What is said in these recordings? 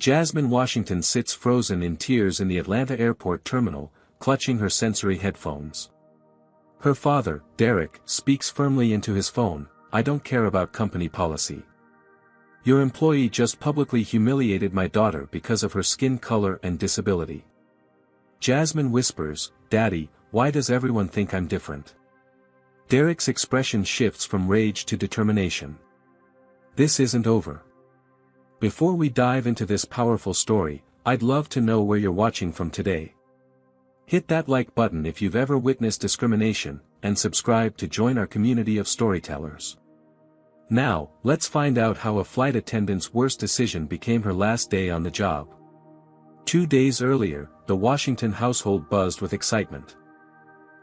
Jasmine Washington sits frozen in tears in the Atlanta airport terminal, clutching her sensory headphones. Her father, Derek, speaks firmly into his phone, "I don't care about company policy. Your employee just publicly humiliated my daughter because of her skin color and disability." Jasmine whispers, "Daddy, why does everyone think I'm different?" Derek's expression shifts from rage to determination. "This isn't over. Before we dive into this powerful story, I'd love to know where you're watching from today. Hit that like button if you've ever witnessed discrimination, and subscribe to join our community of storytellers. Now, let's find out how a flight attendant's worst decision became her last day on the job. 2 days earlier, the Washington household buzzed with excitement.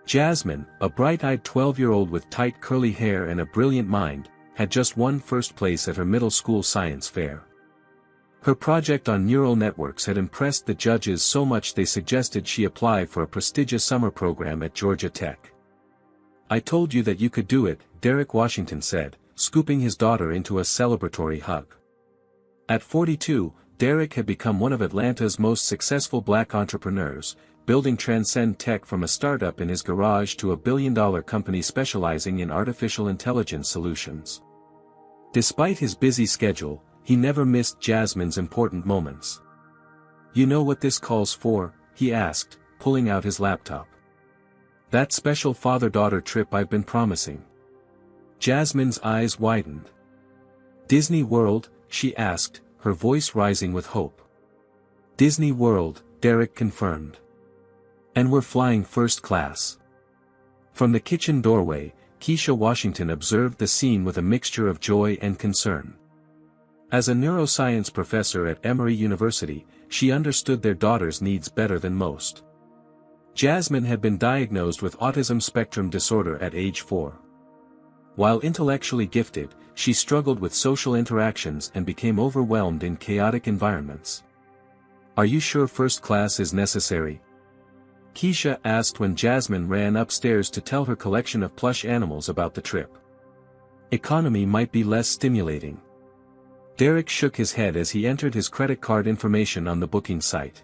Jasmine, a bright-eyed 12-year-old with tight curly hair and a brilliant mind, had just won first place at her middle school science fair. Her project on neural networks had impressed the judges so much they suggested she apply for a prestigious summer program at Georgia Tech. "I told you that you could do it," Derek Washington said, scooping his daughter into a celebratory hug. At 42, Derek had become one of Atlanta's most successful black entrepreneurs, building Transcend Tech from a startup in his garage to a billion-dollar company specializing in artificial intelligence solutions. Despite his busy schedule, he never missed Jasmine's important moments. "You know what this calls for?" he asked, pulling out his laptop. "That special father-daughter trip I've been promising." Jasmine's eyes widened. "Disney World?" she asked, her voice rising with hope. "Disney World," Derek confirmed. "And we're flying first class." From the kitchen doorway, Keisha Washington observed the scene with a mixture of joy and concern. As a neuroscience professor at Emory University, she understood their daughter's needs better than most. Jasmine had been diagnosed with autism spectrum disorder at age 4. While intellectually gifted, she struggled with social interactions and became overwhelmed in chaotic environments. "Are you sure first class is necessary?" Keisha asked when Jasmine ran upstairs to tell her collection of plush animals about the trip. "Economy might be less stimulating." Derek shook his head as he entered his credit card information on the booking site.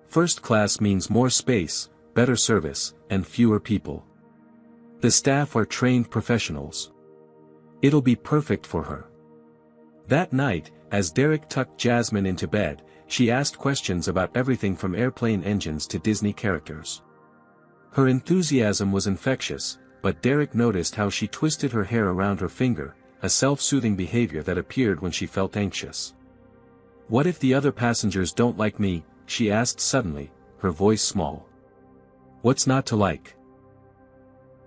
"First class means more space, better service, and fewer people. The staff are trained professionals. It'll be perfect for her." That night, as Derek tucked Jasmine into bed, she asked questions about everything from airplane engines to Disney characters. Her enthusiasm was infectious, but Derek noticed how she twisted her hair around her finger, a self-soothing behavior that appeared when she felt anxious. "What if the other passengers don't like me?" she asked suddenly, her voice small. "What's not to like?"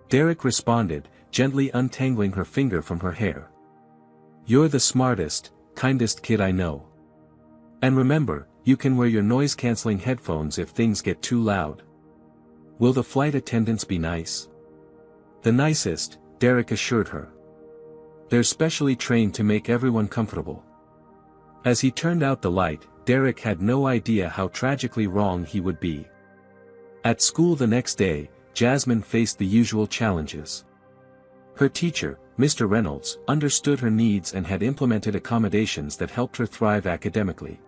Derek responded, gently untangling her finger from her hair. "You're the smartest, kindest kid I know. And remember, you can wear your noise-canceling headphones if things get too loud. Will the flight attendants be nice?" "The nicest," Derek assured her. "They're specially trained to make everyone comfortable." As he turned out the light, Derek had no idea how tragically wrong he would be. At school the next day, Jasmine faced the usual challenges. Her teacher, Mr. Reynolds, understood her needs and had implemented accommodations that helped her thrive academically.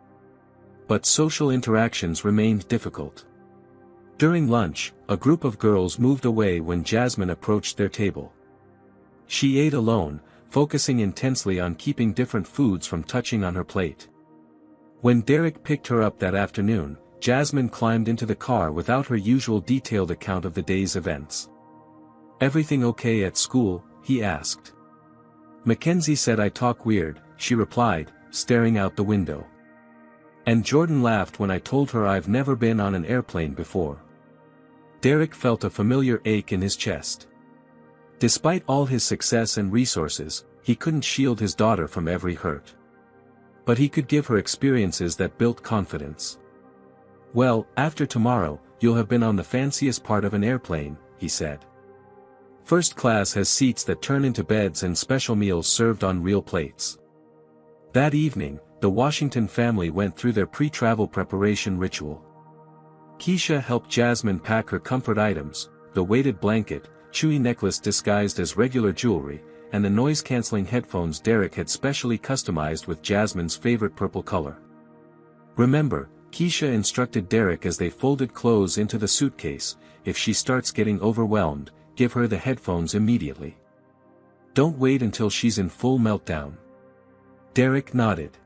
But social interactions remained difficult. During lunch, a group of girls moved away when Jasmine approached their table. She ate alone, focusing intensely on keeping different foods from touching on her plate. When Derek picked her up that afternoon, Jasmine climbed into the car without her usual detailed account of the day's events. "Everything okay at school?" he asked. "Mackenzie said I talk weird," she replied, staring out the window. "And Jordan laughed when I told her I've never been on an airplane before." Derek felt a familiar ache in his chest. Despite all his success and resources, he couldn't shield his daughter from every hurt. But he could give her experiences that built confidence. "Well, after tomorrow, you'll have been on the fanciest part of an airplane," he said. "First class has seats that turn into beds and special meals served on real plates." That evening, the Washington family went through their pre-travel preparation ritual. Keisha helped Jasmine pack her comfort items, the weighted blanket, chewy necklace disguised as regular jewelry, and the noise-canceling headphones Derek had specially customized with Jasmine's favorite purple color. Remember, Keisha instructed Derek as they folded clothes into the suitcase, if she starts getting overwhelmed, give her the headphones immediately. Don't wait until she's in full meltdown. Derek nodded.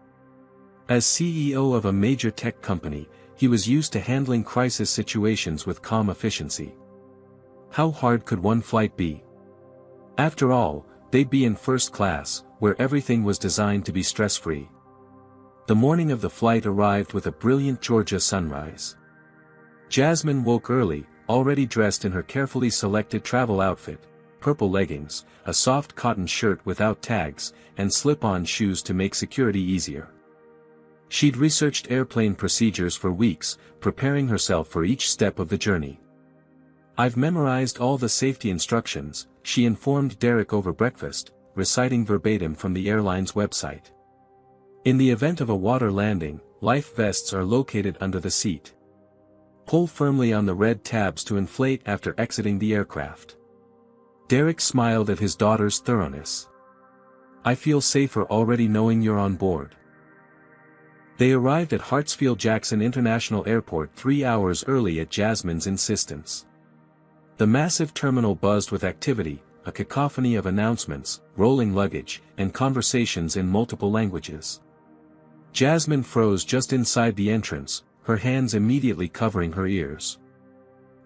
As CEO of a major tech company, he was used to handling crisis situations with calm efficiency. How hard could one flight be? After all, they'd be in first class, where everything was designed to be stress-free. The morning of the flight arrived with a brilliant Georgia sunrise. Jasmine woke early, already dressed in her carefully selected travel outfit, purple leggings, a soft cotton shirt without tags, and slip-on shoes to make security easier. She'd researched airplane procedures for weeks, preparing herself for each step of the journey. I've memorized all the safety instructions, she informed Derek over breakfast, reciting verbatim from the airline's website. In the event of a water landing, life vests are located under the seat. Pull firmly on the red tabs to inflate after exiting the aircraft. Derek smiled at his daughter's thoroughness. I feel safer already knowing you're on board. They arrived at Hartsfield-Jackson International Airport 3 hours early at Jasmine's insistence. The massive terminal buzzed with activity, a cacophony of announcements, rolling luggage, and conversations in multiple languages. Jasmine froze just inside the entrance, her hands immediately covering her ears.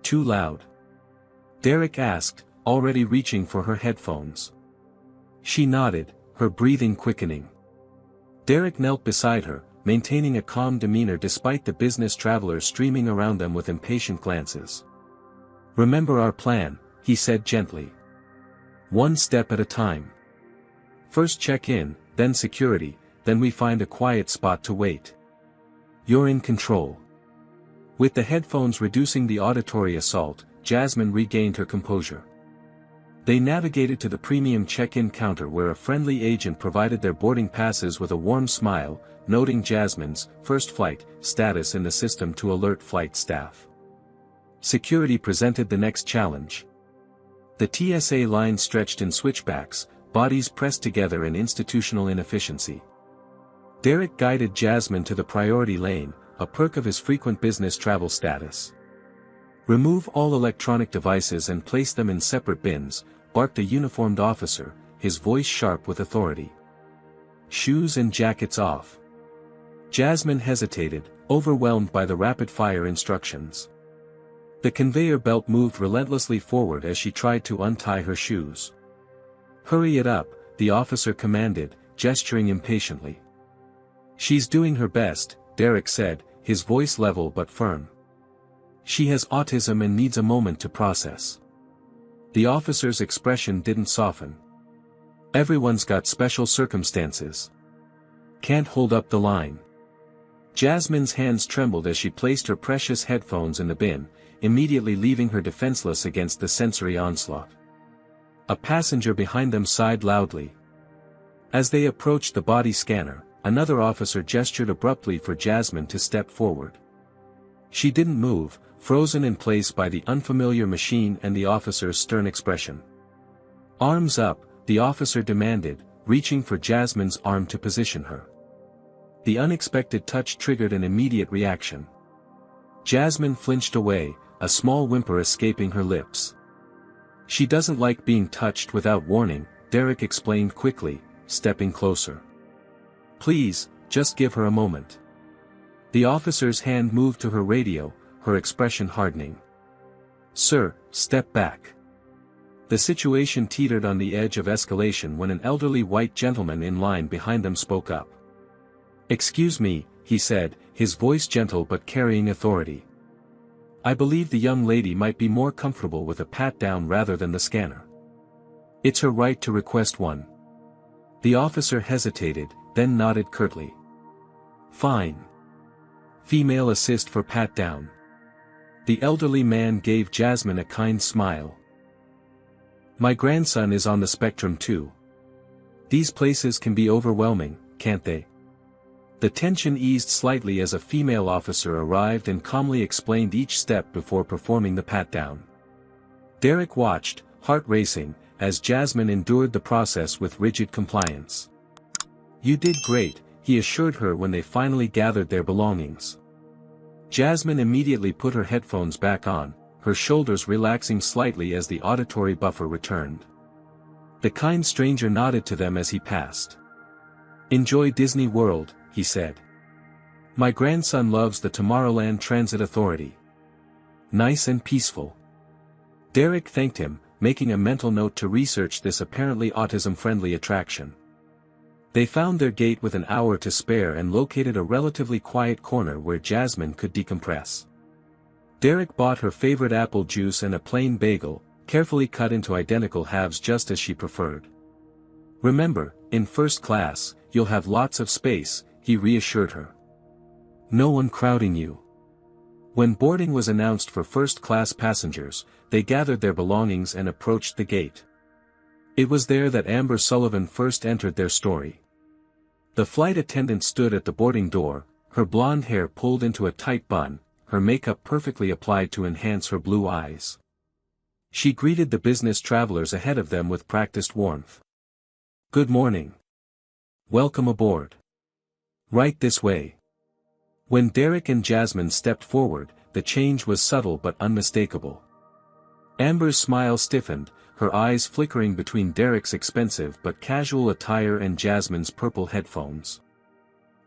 Too loud? Derek asked, already reaching for her headphones. She nodded, her breathing quickening. Derek knelt beside her, maintaining a calm demeanor despite the business travelers streaming around them with impatient glances. Remember our plan, he said gently. One step at a time. First check-in, then security, then we find a quiet spot to wait. You're in control. With the headphones reducing the auditory assault, Jasmine regained her composure. They navigated to the premium check-in counter where a friendly agent provided their boarding passes with a warm smile, noting Jasmine's first flight status in the system to alert flight staff. Security presented the next challenge. The TSA line stretched in switchbacks, bodies pressed together in institutional inefficiency. Derek guided Jasmine to the priority lane, a perk of his frequent business travel status. Remove all electronic devices and place them in separate bins, barked a uniformed officer, his voice sharp with authority. Shoes and jackets off. Jasmine hesitated, overwhelmed by the rapid-fire instructions. The conveyor belt moved relentlessly forward as she tried to untie her shoes. Hurry it up, the officer commanded, gesturing impatiently. She's doing her best, Derek said, his voice level but firm. She has autism and needs a moment to process. The officer's expression didn't soften. Everyone's got special circumstances. Can't hold up the line. Jasmine's hands trembled as she placed her precious headphones in the bin, immediately leaving her defenseless against the sensory onslaught. A passenger behind them sighed loudly. As they approached the body scanner, another officer gestured abruptly for Jasmine to step forward. She didn't move, frozen in place by the unfamiliar machine and the officer's stern expression. Arms up, the officer demanded, reaching for Jasmine's arm to position her. The unexpected touch triggered an immediate reaction. Jasmine flinched away, a small whimper escaping her lips. She doesn't like being touched without warning, Derek explained quickly, stepping closer. Please, just give her a moment. The officer's hand moved to her radio, her expression hardening. Sir, step back. The situation teetered on the edge of escalation when an elderly white gentleman in line behind them spoke up. Excuse me, he said, his voice gentle but carrying authority. I believe the young lady might be more comfortable with a pat-down rather than the scanner. It's her right to request one. The officer hesitated, then nodded curtly. Fine. Female assist for pat-down. The elderly man gave Jasmine a kind smile. My grandson is on the spectrum too. These places can be overwhelming, can't they? The tension eased slightly as a female officer arrived and calmly explained each step before performing the pat-down. Derek watched, heart racing, as Jasmine endured the process with rigid compliance. You did great, he he assured her when they finally gathered their belongings. Jasmine immediately put her headphones back on, her shoulders relaxing slightly as the auditory buffer returned. The kind stranger nodded to them as he passed. "Enjoy Disney World," he said. "My grandson loves the Tomorrowland Transit Authority. Nice and peaceful." Derek thanked him, making a mental note to research this apparently autism-friendly attraction. They found their gate with an hour to spare and located a relatively quiet corner where Jasmine could decompress. Derek bought her favorite apple juice and a plain bagel, carefully cut into identical halves just as she preferred. "Remember, in first class, you'll have lots of space," he reassured her. "No one crowding you." When boarding was announced for first-class passengers, they gathered their belongings and approached the gate. It was there that Amber Sullivan first entered their story. The flight attendant stood at the boarding door, her blonde hair pulled into a tight bun, her makeup perfectly applied to enhance her blue eyes. She greeted the business travelers ahead of them with practiced warmth. "Good morning. Welcome aboard. Right this way." When Derek and Jasmine stepped forward, the change was subtle but unmistakable. Amber's smile stiffened, her eyes flickering between Derek's expensive but casual attire and Jasmine's purple headphones.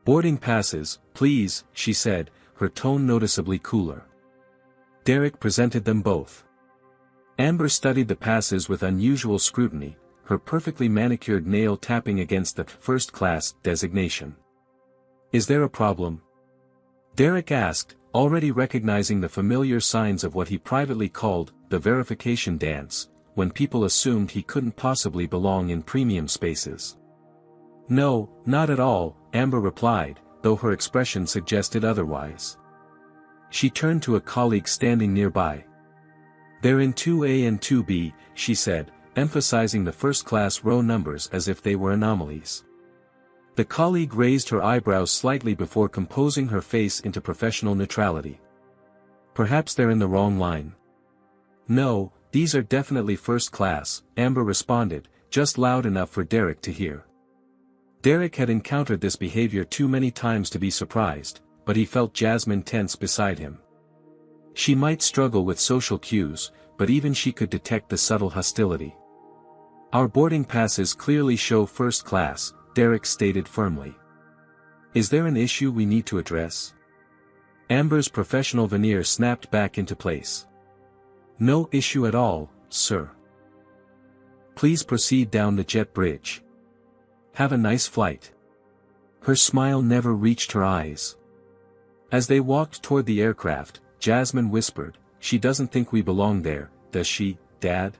"Boarding passes, please," she said, her tone noticeably cooler. Derek presented them both. Amber studied the passes with unusual scrutiny, her perfectly manicured nail tapping against the first-class designation. "Is there a problem?" Derek asked, already recognizing the familiar signs of what he privately called the verification dance, when people assumed he couldn't possibly belong in premium spaces. "No, not at all," Amber replied, though her expression suggested otherwise. She turned to a colleague standing nearby. "They're in 2A and 2B, she said, emphasizing the first-class row numbers as if they were anomalies. The colleague raised her eyebrows slightly before composing her face into professional neutrality. "Perhaps they're in the wrong line." "No, these are definitely first class," Amber responded, just loud enough for Derek to hear. Derek had encountered this behavior too many times to be surprised, but he felt Jasmine tense beside him. She might struggle with social cues, but even she could detect the subtle hostility. "Our boarding passes clearly show first class," Derek stated firmly. "Is there an issue we need to address?" Amber's professional veneer snapped back into place. "No issue at all, sir. Please proceed down the jet bridge. Have a nice flight." Her smile never reached her eyes. As they walked toward the aircraft, Jasmine whispered, "She doesn't think we belong there, does she, Dad?"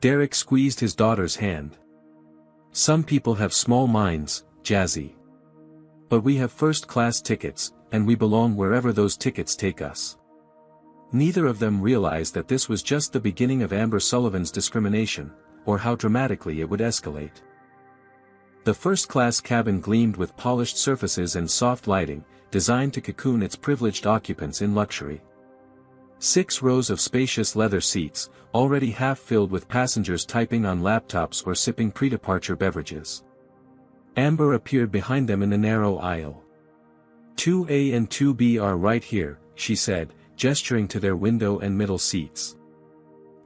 Derek squeezed his daughter's hand. "Some people have small minds, Jazzy. But we have first-class tickets, and we belong wherever those tickets take us." Neither of them realized that this was just the beginning of Amber Sullivan's discrimination, or how dramatically it would escalate. The first-class cabin gleamed with polished surfaces and soft lighting, designed to cocoon its privileged occupants in luxury. 6 rows of spacious leather seats, already half filled with passengers typing on laptops or sipping pre-departure beverages. Amber appeared behind them in a narrow aisle. "2A and 2B are right here," she said, gesturing to their window and middle seats.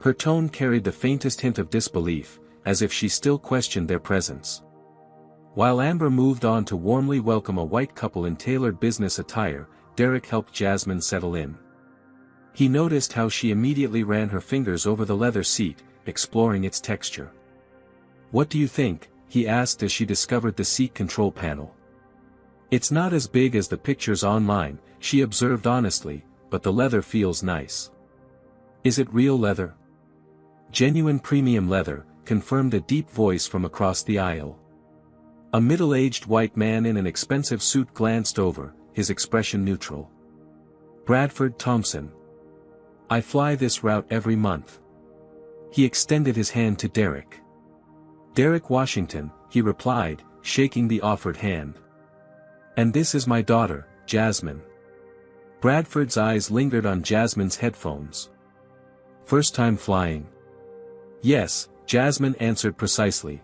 Her tone carried the faintest hint of disbelief, as if she still questioned their presence. While Amber moved on to warmly welcome a white couple in tailored business attire, Derek helped Jasmine settle in. He noticed how she immediately ran her fingers over the leather seat, exploring its texture. "What do you think?" he asked as she discovered the seat control panel. "It's not as big as the pictures online," she observed honestly, "but the leather feels nice." "Is it real leather?" "Genuine premium leather," confirmed a deep voice from across the aisle. A middle-aged white man in an expensive suit glanced over, his expression neutral. "Bradford Thompson. I fly this route every month." He extended his hand to Derek. "Derek Washington," he replied, shaking the offered hand. "And this is my daughter, Jasmine." Bradford's eyes lingered on Jasmine's headphones. "First time flying?" "Yes," Jasmine answered precisely.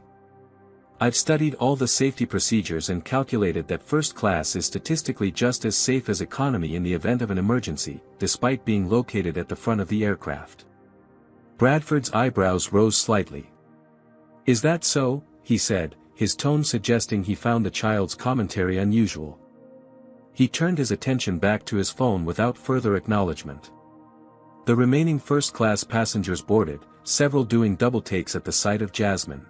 I've studied all the safety procedures and calculated that first class is statistically just as safe as economy in the event of an emergency, despite being located at the front of the aircraft. Bradford's eyebrows rose slightly. Is that so? He said, his tone suggesting he found the child's commentary unusual. He turned his attention back to his phone without further acknowledgement. The remaining first-class passengers boarded, several doing double takes at the sight of Jasmine.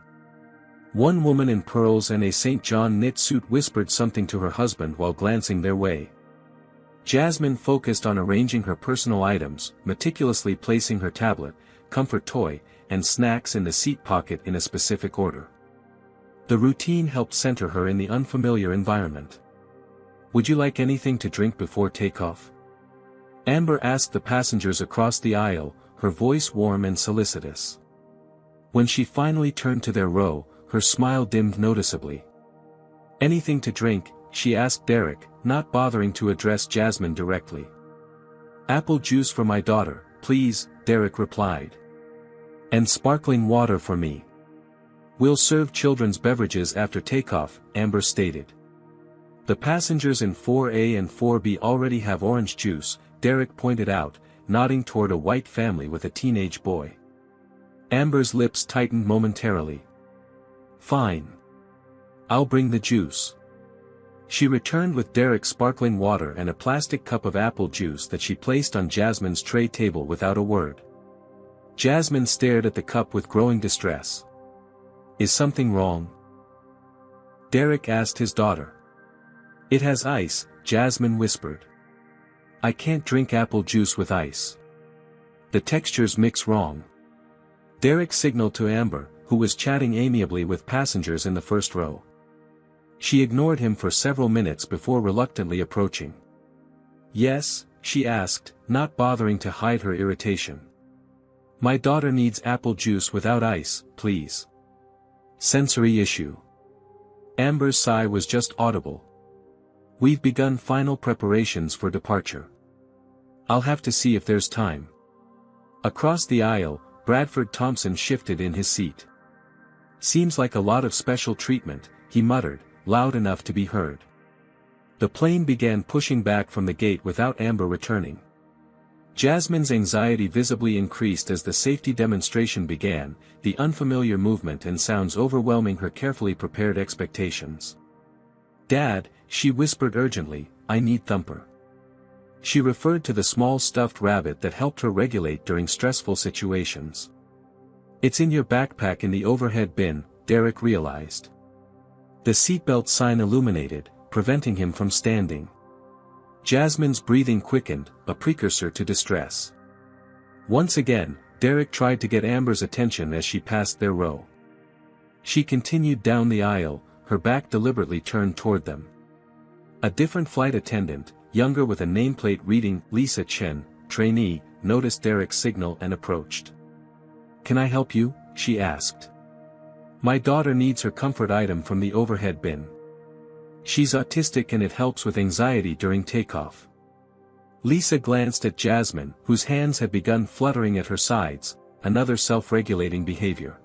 One woman in pearls and a St. John knit suit whispered something to her husband while glancing their way. Jasmine focused on arranging her personal items, meticulously placing her tablet, comfort toy, and snacks in the seat pocket in a specific order. The routine helped center her in the unfamiliar environment. Would you like anything to drink before takeoff? Amber asked the passengers across the aisle, her voice warm and solicitous. When she finally turned to their row, her smile dimmed noticeably. Anything to drink? She asked Derek, not bothering to address Jasmine directly. Apple juice for my daughter, please, Derek replied. And sparkling water for me. We'll serve children's beverages after takeoff, Amber stated. The passengers in 4A and 4B already have orange juice, Derek pointed out, nodding toward a white family with a teenage boy. Amber's lips tightened momentarily. Fine. I'll bring the juice. She returned with Derek's sparkling water and a plastic cup of apple juice that she placed on Jasmine's tray table without a word. Jasmine stared at the cup with growing distress. Is something wrong? Derek asked his daughter. It has ice, Jasmine whispered. I can't drink apple juice with ice. The textures mix wrong. Derek signaled to Amber, who was chatting amiably with passengers in the first row. She ignored him for several minutes before reluctantly approaching. Yes, she asked, not bothering to hide her irritation. My daughter needs apple juice without ice, please. Sensory issue. Amber's sigh was just audible. We've begun final preparations for departure. I'll have to see if there's time. Across the aisle, Bradford Thompson shifted in his seat. Seems like a lot of special treatment, he muttered, loud enough to be heard. The plane began pushing back from the gate without Amber returning. Jasmine's anxiety visibly increased as the safety demonstration began, the unfamiliar movement and sounds overwhelming her carefully prepared expectations. Dad, she whispered urgently, I need Thumper. She referred to the small stuffed rabbit that helped her regulate during stressful situations. It's in your backpack in the overhead bin, Derek realized. The seatbelt sign illuminated, preventing him from standing. Jasmine's breathing quickened, a precursor to distress. Once again, Derek tried to get Amber's attention as she passed their row. She continued down the aisle, her back deliberately turned toward them. A different flight attendant, younger with a nameplate reading Lisa Chen, trainee, noticed Derek's signal and approached. Can I help you? She asked. My daughter needs her comfort item from the overhead bin. She's autistic and it helps with anxiety during takeoff. Lisa glanced at Jasmine, whose hands had begun fluttering at her sides, another self-regulating behavior.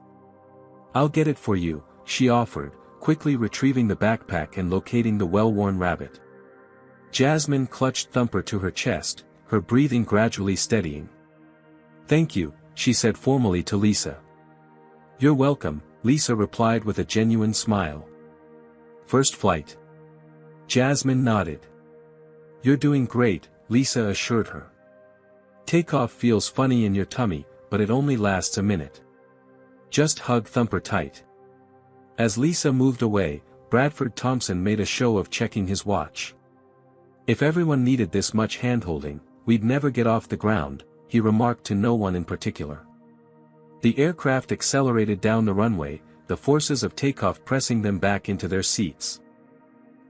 I'll get it for you, she offered, quickly retrieving the backpack and locating the well-worn rabbit. Jasmine clutched Thumper to her chest, her breathing gradually steadying. Thank you, she said formally to Lisa. You're welcome, Lisa replied with a genuine smile. First flight. Jasmine nodded. You're doing great, Lisa assured her. Takeoff feels funny in your tummy, but it only lasts a minute. Just hug Thumper tight. As Lisa moved away, Bradford Thompson made a show of checking his watch. If everyone needed this much handholding, we'd never get off the ground, he remarked to no one in particular. The aircraft accelerated down the runway, the forces of takeoff pressing them back into their seats.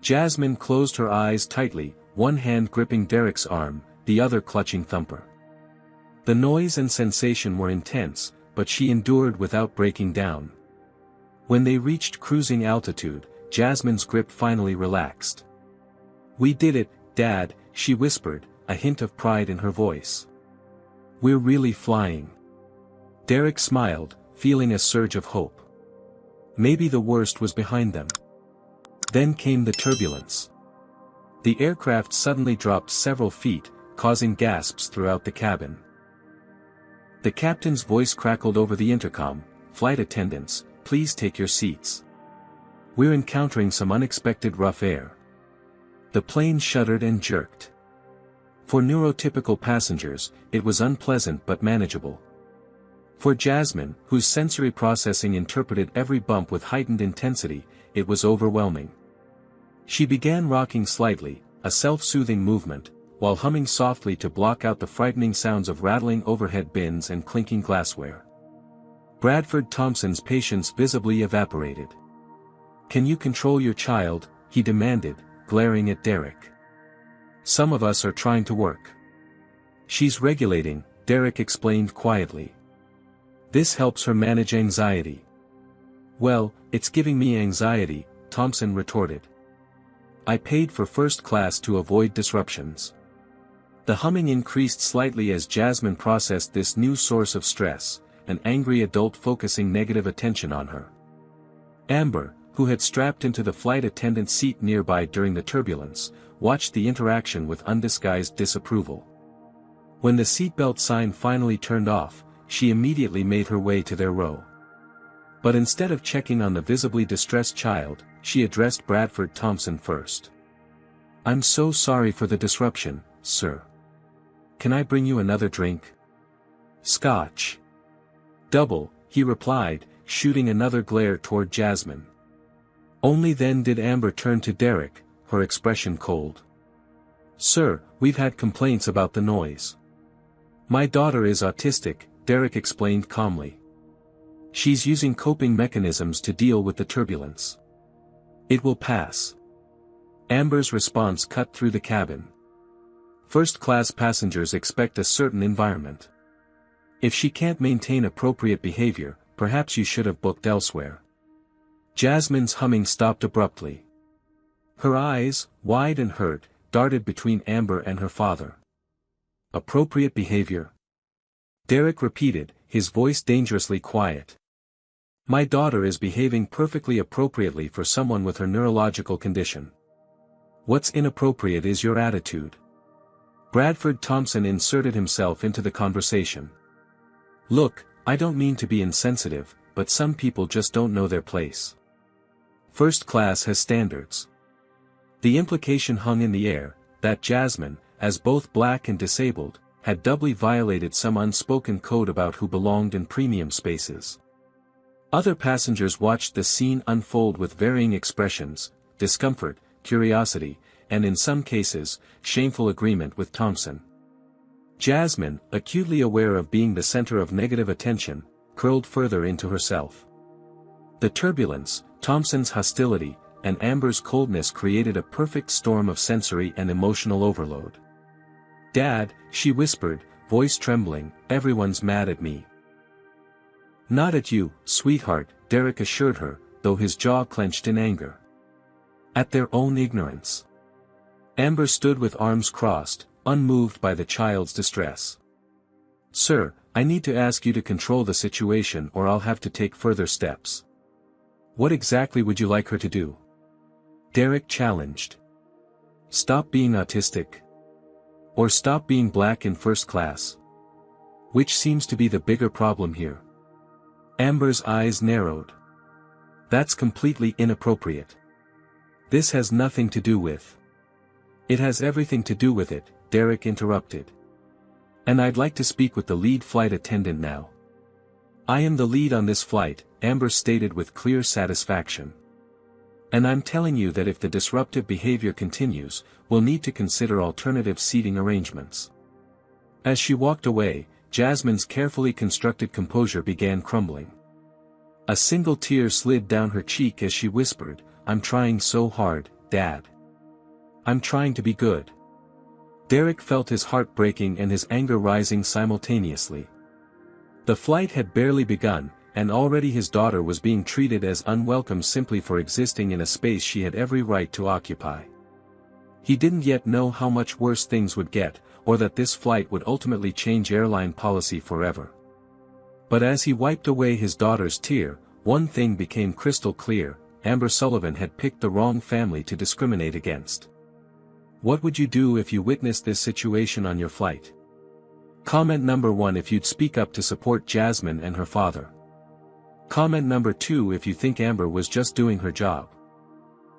Jasmine closed her eyes tightly, one hand gripping Derek's arm, the other clutching Thumper. The noise and sensation were intense, but she endured without breaking down. When they reached cruising altitude, Jasmine's grip finally relaxed. We did it, Dad, she whispered, a hint of pride in her voice. We're really flying. Derek smiled, feeling a surge of hope. Maybe the worst was behind them. Then came the turbulence. The aircraft suddenly dropped several feet, causing gasps throughout the cabin. The captain's voice crackled over the intercom, "Flight attendants, please take your seats. We're encountering some unexpected rough air." The plane shuddered and jerked. For neurotypical passengers, it was unpleasant but manageable. For Jasmine, whose sensory processing interpreted every bump with heightened intensity, it was overwhelming. She began rocking slightly, a self-soothing movement, while humming softly to block out the frightening sounds of rattling overhead bins and clinking glassware. Bradford Thompson's patience visibly evaporated. "Can you control your child?" he demanded, glaring at Derek. "Some of us are trying to work." "She's regulating," Derek explained quietly. "This helps her manage anxiety." "Well, it's giving me anxiety," Thompson retorted. "I paid for first class to avoid disruptions." The humming increased slightly as Jasmine processed this new source of stress, an angry adult focusing negative attention on her. Amber, who had strapped into the flight attendant seat nearby during the turbulence, watched the interaction with undisguised disapproval. When the seatbelt sign finally turned off, she immediately made her way to their row. But instead of checking on the visibly distressed child, she addressed Bradford Thompson first. "I'm so sorry for the disruption, sir. Can I bring you another drink?" "Scotch." "Double," he replied, shooting another glare toward Jasmine. Only then did Amber turn to Derek, her expression cold. "Sir, we've had complaints about the noise." "My daughter is autistic," Derek explained calmly. "She's using coping mechanisms to deal with the turbulence. It will pass." Amber's response cut through the cabin. First-class passengers expect a certain environment. If she can't maintain appropriate behavior, perhaps you should have booked elsewhere. Jasmine's humming stopped abruptly. Her eyes, wide and hurt, darted between Amber and her father. "Appropriate behavior?" Derek repeated, his voice dangerously quiet. "My daughter is behaving perfectly appropriately for someone with her neurological condition. What's inappropriate is your attitude." Bradford Thompson inserted himself into the conversation. "Look, I don't mean to be insensitive, but some people just don't know their place. First class has standards." The implication hung in the air, that Jasmine, as both black and disabled, had doubly violated some unspoken code about who belonged in premium spaces. Other passengers watched the scene unfold with varying expressions, discomfort, curiosity, and in some cases, shameful agreement with Thompson. Jasmine, acutely aware of being the center of negative attention, curled further into herself. The turbulence, Thompson's hostility, and Amber's coldness created a perfect storm of sensory and emotional overload. "Dad," she whispered, voice trembling, "everyone's mad at me." "Not at you, sweetheart," Derek assured her, though his jaw clenched in anger. "At their own ignorance." Amber stood with arms crossed, unmoved by the child's distress. "Sir, I need to ask you to control the situation or I'll have to take further steps." "What exactly would you like her to do?" Derek challenged. "Stop being autistic. Or stop being black in first class. Which seems to be the bigger problem here?" Amber's eyes narrowed. "That's completely inappropriate. This has nothing to do with." "It has everything to do with it," Derek interrupted. "And I'd like to speak with the lead flight attendant now." "I am the lead on this flight," Amber stated with clear satisfaction. "And I'm telling you that if the disruptive behavior continues, we'll need to consider alternative seating arrangements." As she walked away, Jasmine's carefully constructed composure began crumbling. A single tear slid down her cheek as she whispered, "I'm trying so hard, Dad. I'm trying to be good." Derek felt his heart breaking and his anger rising simultaneously. The flight had barely begun, and already his daughter was being treated as unwelcome simply for existing in a space she had every right to occupy. He didn't yet know how much worse things would get, or that this flight would ultimately change airline policy forever. But as he wiped away his daughter's tear, one thing became crystal clear: Amber Sullivan had picked the wrong family to discriminate against. What would you do if you witnessed this situation on your flight? Comment number 1 if you'd speak up to support Jasmine and her father. Comment number 2 if you think Amber was just doing her job.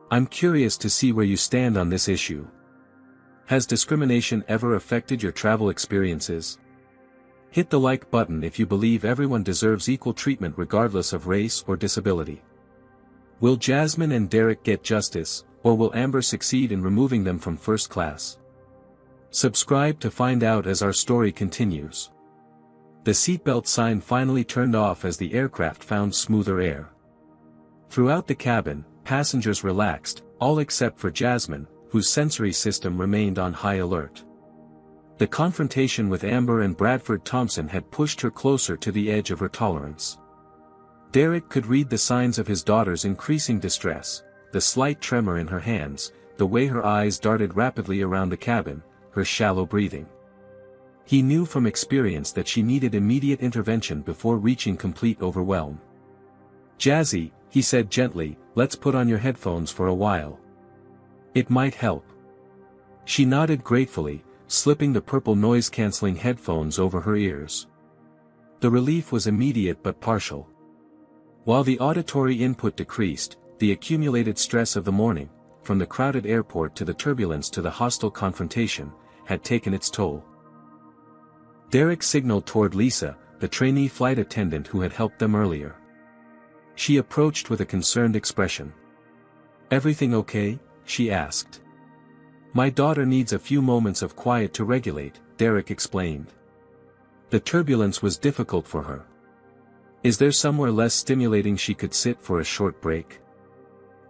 I'm curious to see where you stand on this issue. Has discrimination ever affected your travel experiences? Hit the like button if you believe everyone deserves equal treatment regardless of race or disability. Will Jasmine and Derek get justice, or will Amber succeed in removing them from first class? Subscribe to find out as our story continues. The seatbelt sign finally turned off as the aircraft found smoother air. Throughout the cabin, passengers relaxed, all except for Jasmine, whose sensory system remained on high alert. The confrontation with Amber and Bradford Thompson had pushed her closer to the edge of her tolerance. Derek could read the signs of his daughter's increasing distress, the slight tremor in her hands, the way her eyes darted rapidly around the cabin, her shallow breathing. He knew from experience that she needed immediate intervention before reaching complete overwhelm. "Jazzy," he said gently, "let's put on your headphones for a while. It might help." She nodded gratefully, slipping the purple noise-canceling headphones over her ears. The relief was immediate but partial. While the auditory input decreased, the accumulated stress of the morning, from the crowded airport to the turbulence to the hostile confrontation, had taken its toll. Derek signaled toward Lisa, the trainee flight attendant who had helped them earlier. She approached with a concerned expression. "Everything okay?" she asked. "My daughter needs a few moments of quiet to regulate," Derek explained. The turbulence was difficult for her. "Is there somewhere less stimulating she could sit for a short break?"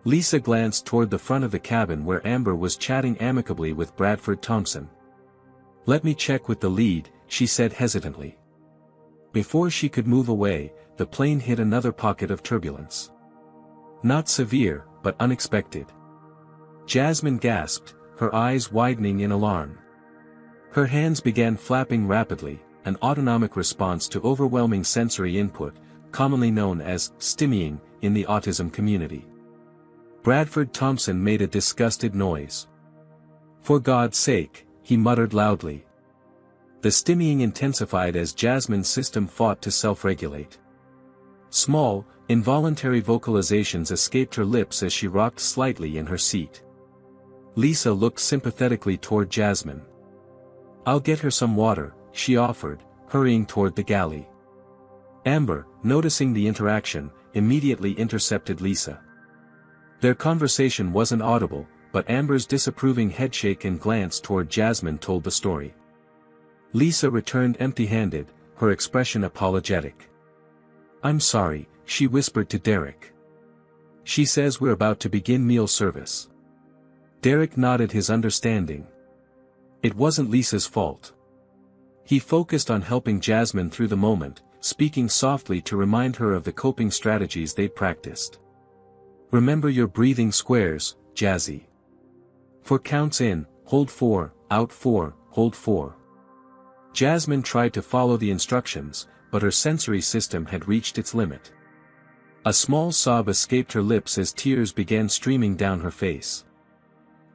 Lisa glanced toward the front of the cabin where Amber was chatting amicably with Bradford Thompson. "Let me check with the lead," she said hesitantly. Before she could move away, the plane hit another pocket of turbulence. Not severe, but unexpected. Jasmine gasped, her eyes widening in alarm. Her hands began flapping rapidly, an autonomic response to overwhelming sensory input, commonly known as stimmying in the autism community. Bradford Thompson made a disgusted noise. "For God's sake," he muttered loudly. The stimmying intensified as Jasmine's system fought to self-regulate. Small, involuntary vocalizations escaped her lips as she rocked slightly in her seat. Lisa looked sympathetically toward Jasmine. "I'll get her some water," she offered, hurrying toward the galley. Amber, noticing the interaction, immediately intercepted Lisa. Their conversation wasn't audible, but Amber's disapproving headshake and glance toward Jasmine told the story. Lisa returned empty-handed, her expression apologetic. "I'm sorry," she whispered to Derek. "She says we're about to begin meal service." Derek nodded his understanding. It wasn't Lisa's fault. He focused on helping Jasmine through the moment, speaking softly to remind her of the coping strategies they'd practiced. "Remember your breathing squares, Jazzy. 4 counts in, hold 4, out 4, hold 4. Jasmine tried to follow the instructions, but her sensory system had reached its limit. A small sob escaped her lips as tears began streaming down her face.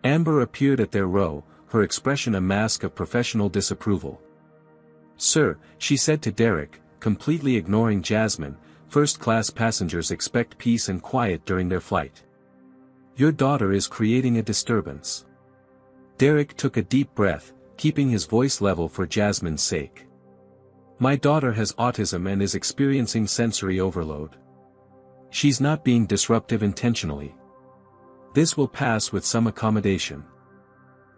Amber appeared at their row, her expression a mask of professional disapproval. "Sir," she said to Derek, completely ignoring Jasmine, "first-class passengers expect peace and quiet during their flight. Your daughter is creating a disturbance." Derek took a deep breath, keeping his voice level for Jasmine's sake. "My daughter has autism and is experiencing sensory overload. She's not being disruptive intentionally. This will pass with some accommodation.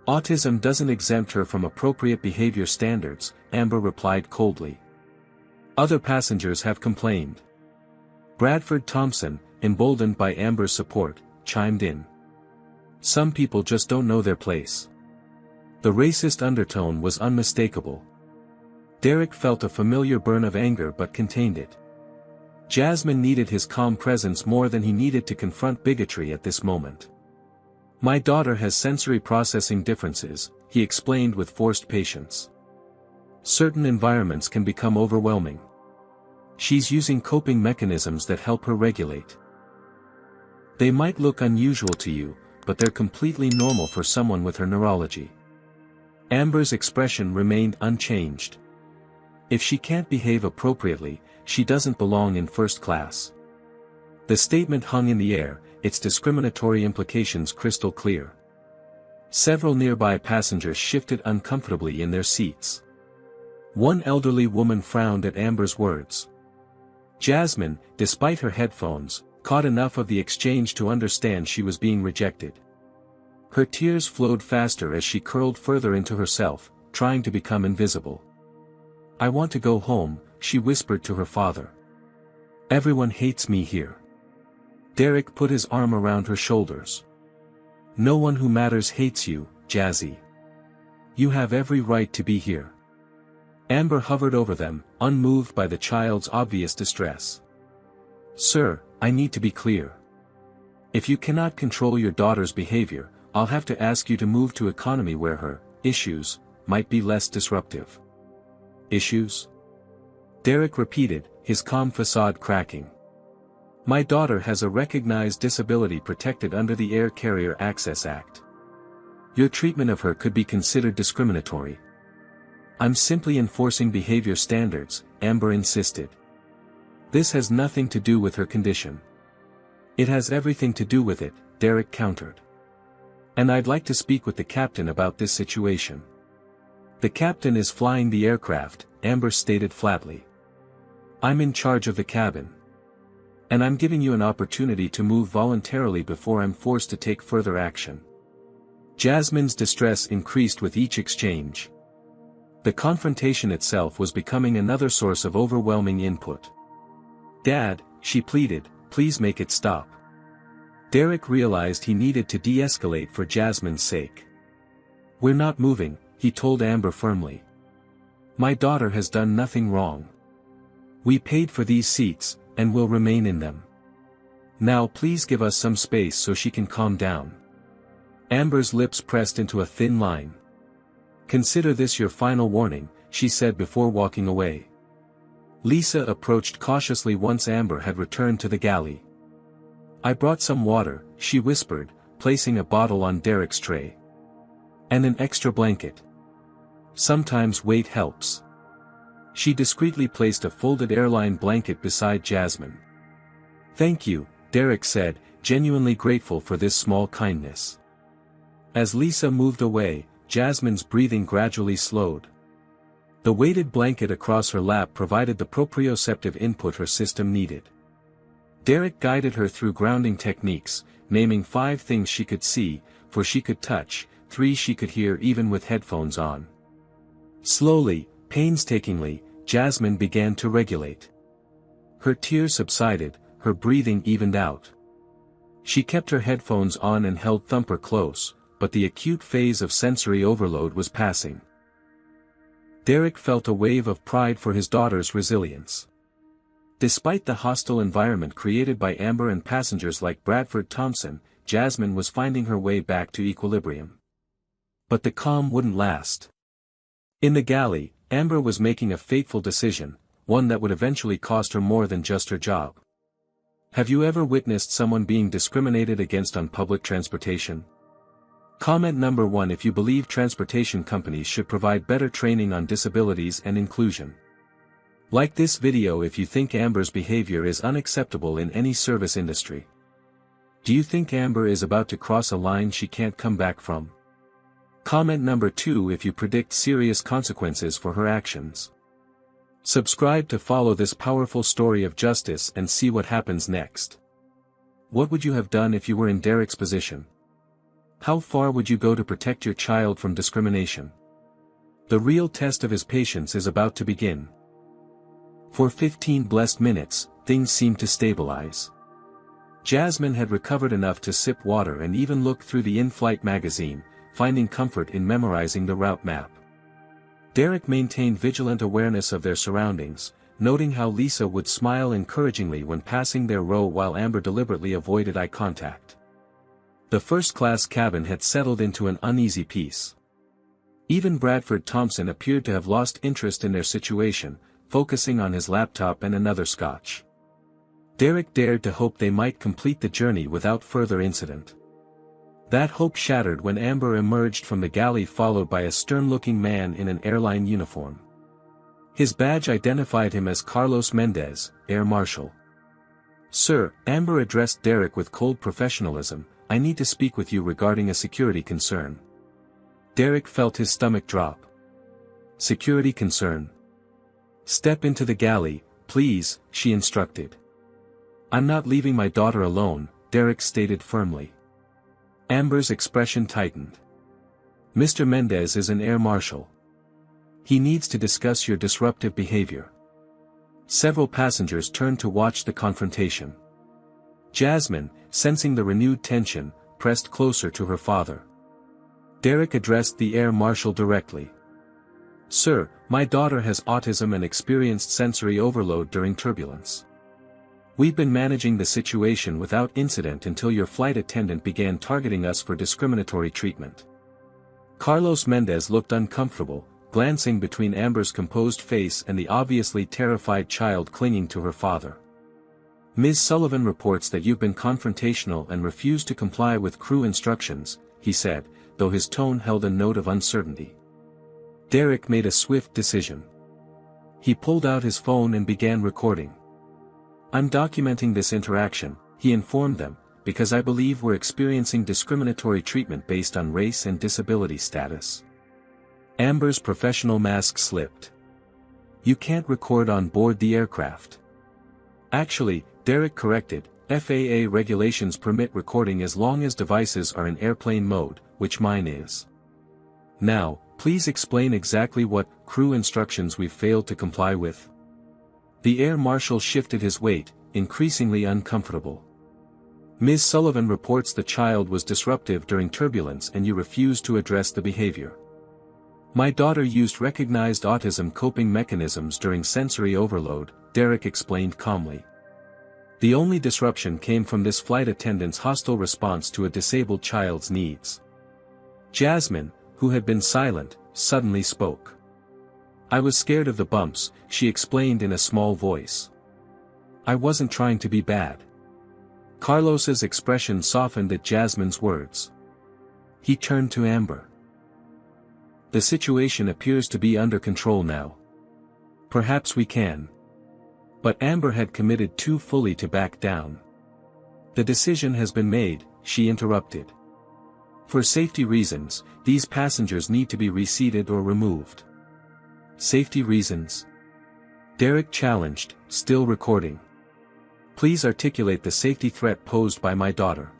Autism doesn't exempt her from appropriate behavior standards," Amber replied coldly. Other passengers have complained. Bradford Thompson, emboldened by Amber's support, chimed in. "Some people just don't know their place." The racist undertone was unmistakable. Derek felt a familiar burn of anger but contained it. Jasmine needed his calm presence more than he needed to confront bigotry at this moment. "My daughter has sensory processing differences," he explained with forced patience. "Certain environments can become overwhelming. She's using coping mechanisms that help her regulate. They might look unusual to you, but they're completely normal for someone with her neurology. Amber's expression remained unchanged. If she can't behave appropriately, she doesn't belong in first class. The statement hung in the air, its discriminatory implications crystal clear. Several nearby passengers shifted uncomfortably in their seats. One elderly woman frowned at Amber's words. Jasmine, despite her headphones, caught enough of the exchange to understand she was being rejected. Her tears flowed faster as she curled further into herself, trying to become invisible. "I want to go home," she whispered to her father. "Everyone hates me here." Derek put his arm around her shoulders. "No one who matters hates you, Jazzy. You have every right to be here." Amber hovered over them, unmoved by the child's obvious distress. "Sir, I need to be clear. If you cannot control your daughter's behavior, I'll have to ask you to move to economy where her issues might be less disruptive." "Issues?" Derek repeated, his calm facade cracking. "My daughter has a recognized disability protected under the Air Carrier Access Act. Your treatment of her could be considered discriminatory." "I'm simply enforcing behavior standards," Amber insisted. "This has nothing to do with her condition." "It has everything to do with it," Derek countered. "And I'd like to speak with the captain about this situation." "The captain is flying the aircraft," Amber stated flatly. "I'm in charge of the cabin. And I'm giving you an opportunity to move voluntarily before I'm forced to take further action." Jasmine's distress increased with each exchange. The confrontation itself was becoming another source of overwhelming input. "Dad," she pleaded, "please make it stop." Derek realized he needed to de-escalate for Jasmine's sake. "We're not moving," he told Amber firmly. "My daughter has done nothing wrong. We paid for these seats, and will remain in them. Now please give us some space so she can calm down." Amber's lips pressed into a thin line. "Consider this your final warning," she said before walking away. Lisa approached cautiously once Amber had returned to the galley. "I brought some water," she whispered, placing a bottle on Derek's tray. "And an extra blanket. Sometimes weight helps." She discreetly placed a folded airline blanket beside Jasmine. "Thank you," Derek said, genuinely grateful for this small kindness. As Lisa moved away, Jasmine's breathing gradually slowed. The weighted blanket across her lap provided the proprioceptive input her system needed. Derek guided her through grounding techniques, naming 5 things she could see, 4 she could touch, 3 she could hear even with headphones on. Slowly, painstakingly, Jasmine began to regulate. Her tears subsided, her breathing evened out. She kept her headphones on and held Thumper close, but the acute phase of sensory overload was passing. Derek felt a wave of pride for his daughter's resilience. Despite the hostile environment created by Amber and passengers like Bradford Thompson, Jasmine was finding her way back to equilibrium. But the calm wouldn't last. In the galley, Amber was making a fateful decision, one that would eventually cost her more than just her job. Have you ever witnessed someone being discriminated against on public transportation? Comment number 1 if you believe transportation companies should provide better training on disabilities and inclusion. Like this video if you think Amber's behavior is unacceptable in any service industry. Do you think Amber is about to cross a line she can't come back from? Comment number 2 if you predict serious consequences for her actions. Subscribe to follow this powerful story of justice and see what happens next. What would you have done if you were in Derek's position? How far would you go to protect your child from discrimination? The real test of his patience is about to begin. For 15 blessed minutes, things seemed to stabilize. Jasmine had recovered enough to sip water and even look through the in-flight magazine, finding comfort in memorizing the route map. Derek maintained vigilant awareness of their surroundings, noting how Lisa would smile encouragingly when passing their row while Amber deliberately avoided eye contact. The first-class cabin had settled into an uneasy peace. Even Bradford Thompson appeared to have lost interest in their situation, focusing on his laptop and another scotch. Derek dared to hope they might complete the journey without further incident. That hope shattered when Amber emerged from the galley followed by a stern-looking man in an airline uniform. His badge identified him as Carlos Mendez, Air Marshal. "Sir," Amber addressed Derek with cold professionalism, "I need to speak with you regarding a security concern." Derek felt his stomach drop. "Security concern? Step into the galley, please," she instructed. "I'm not leaving my daughter alone," Derek stated firmly. Amber's expression tightened. "Mr. Mendez is an air marshal. He needs to discuss your disruptive behavior." Several passengers turned to watch the confrontation. Jasmine, sensing the renewed tension, pressed closer to her father. Derek addressed the air marshal directly. "Sir, my daughter has autism and experienced sensory overload during turbulence. We've been managing the situation without incident until your flight attendant began targeting us for discriminatory treatment." Carlos Mendez looked uncomfortable, glancing between Amber's composed face and the obviously terrified child clinging to her father. "Ms. Sullivan reports that you've been confrontational and refused to comply with crew instructions," he said, though his tone held a note of uncertainty. Derek made a swift decision. He pulled out his phone and began recording. "I'm documenting this interaction," he informed them, "because I believe we're experiencing discriminatory treatment based on race and disability status." Amber's professional mask slipped. "You can't record on board the aircraft." "Actually," Derek corrected, "FAA regulations permit recording as long as devices are in airplane mode, which mine is. Now, please explain exactly what crew instructions we've failed to comply with." The air marshal shifted his weight, increasingly uncomfortable. "Ms. Sullivan reports the child was disruptive during turbulence and you refused to address the behavior. My daughter used recognized autism coping mechanisms during sensory overload," Derek explained calmly. "The only disruption came from this flight attendant's hostile response to a disabled child's needs." Jasmine, who had been silent, suddenly spoke. "I was scared of the bumps," she explained in a small voice. "I wasn't trying to be bad." Carlos's expression softened at Jasmine's words. He turned to Amber. "The situation appears to be under control now. Perhaps we can." But Amber had committed too fully to back down. "The decision has been made," she interrupted. "For safety reasons, these passengers need to be reseated or removed." "Safety reasons?" Derek challenged, still recording. "Please articulate the safety threat posed by my daughter."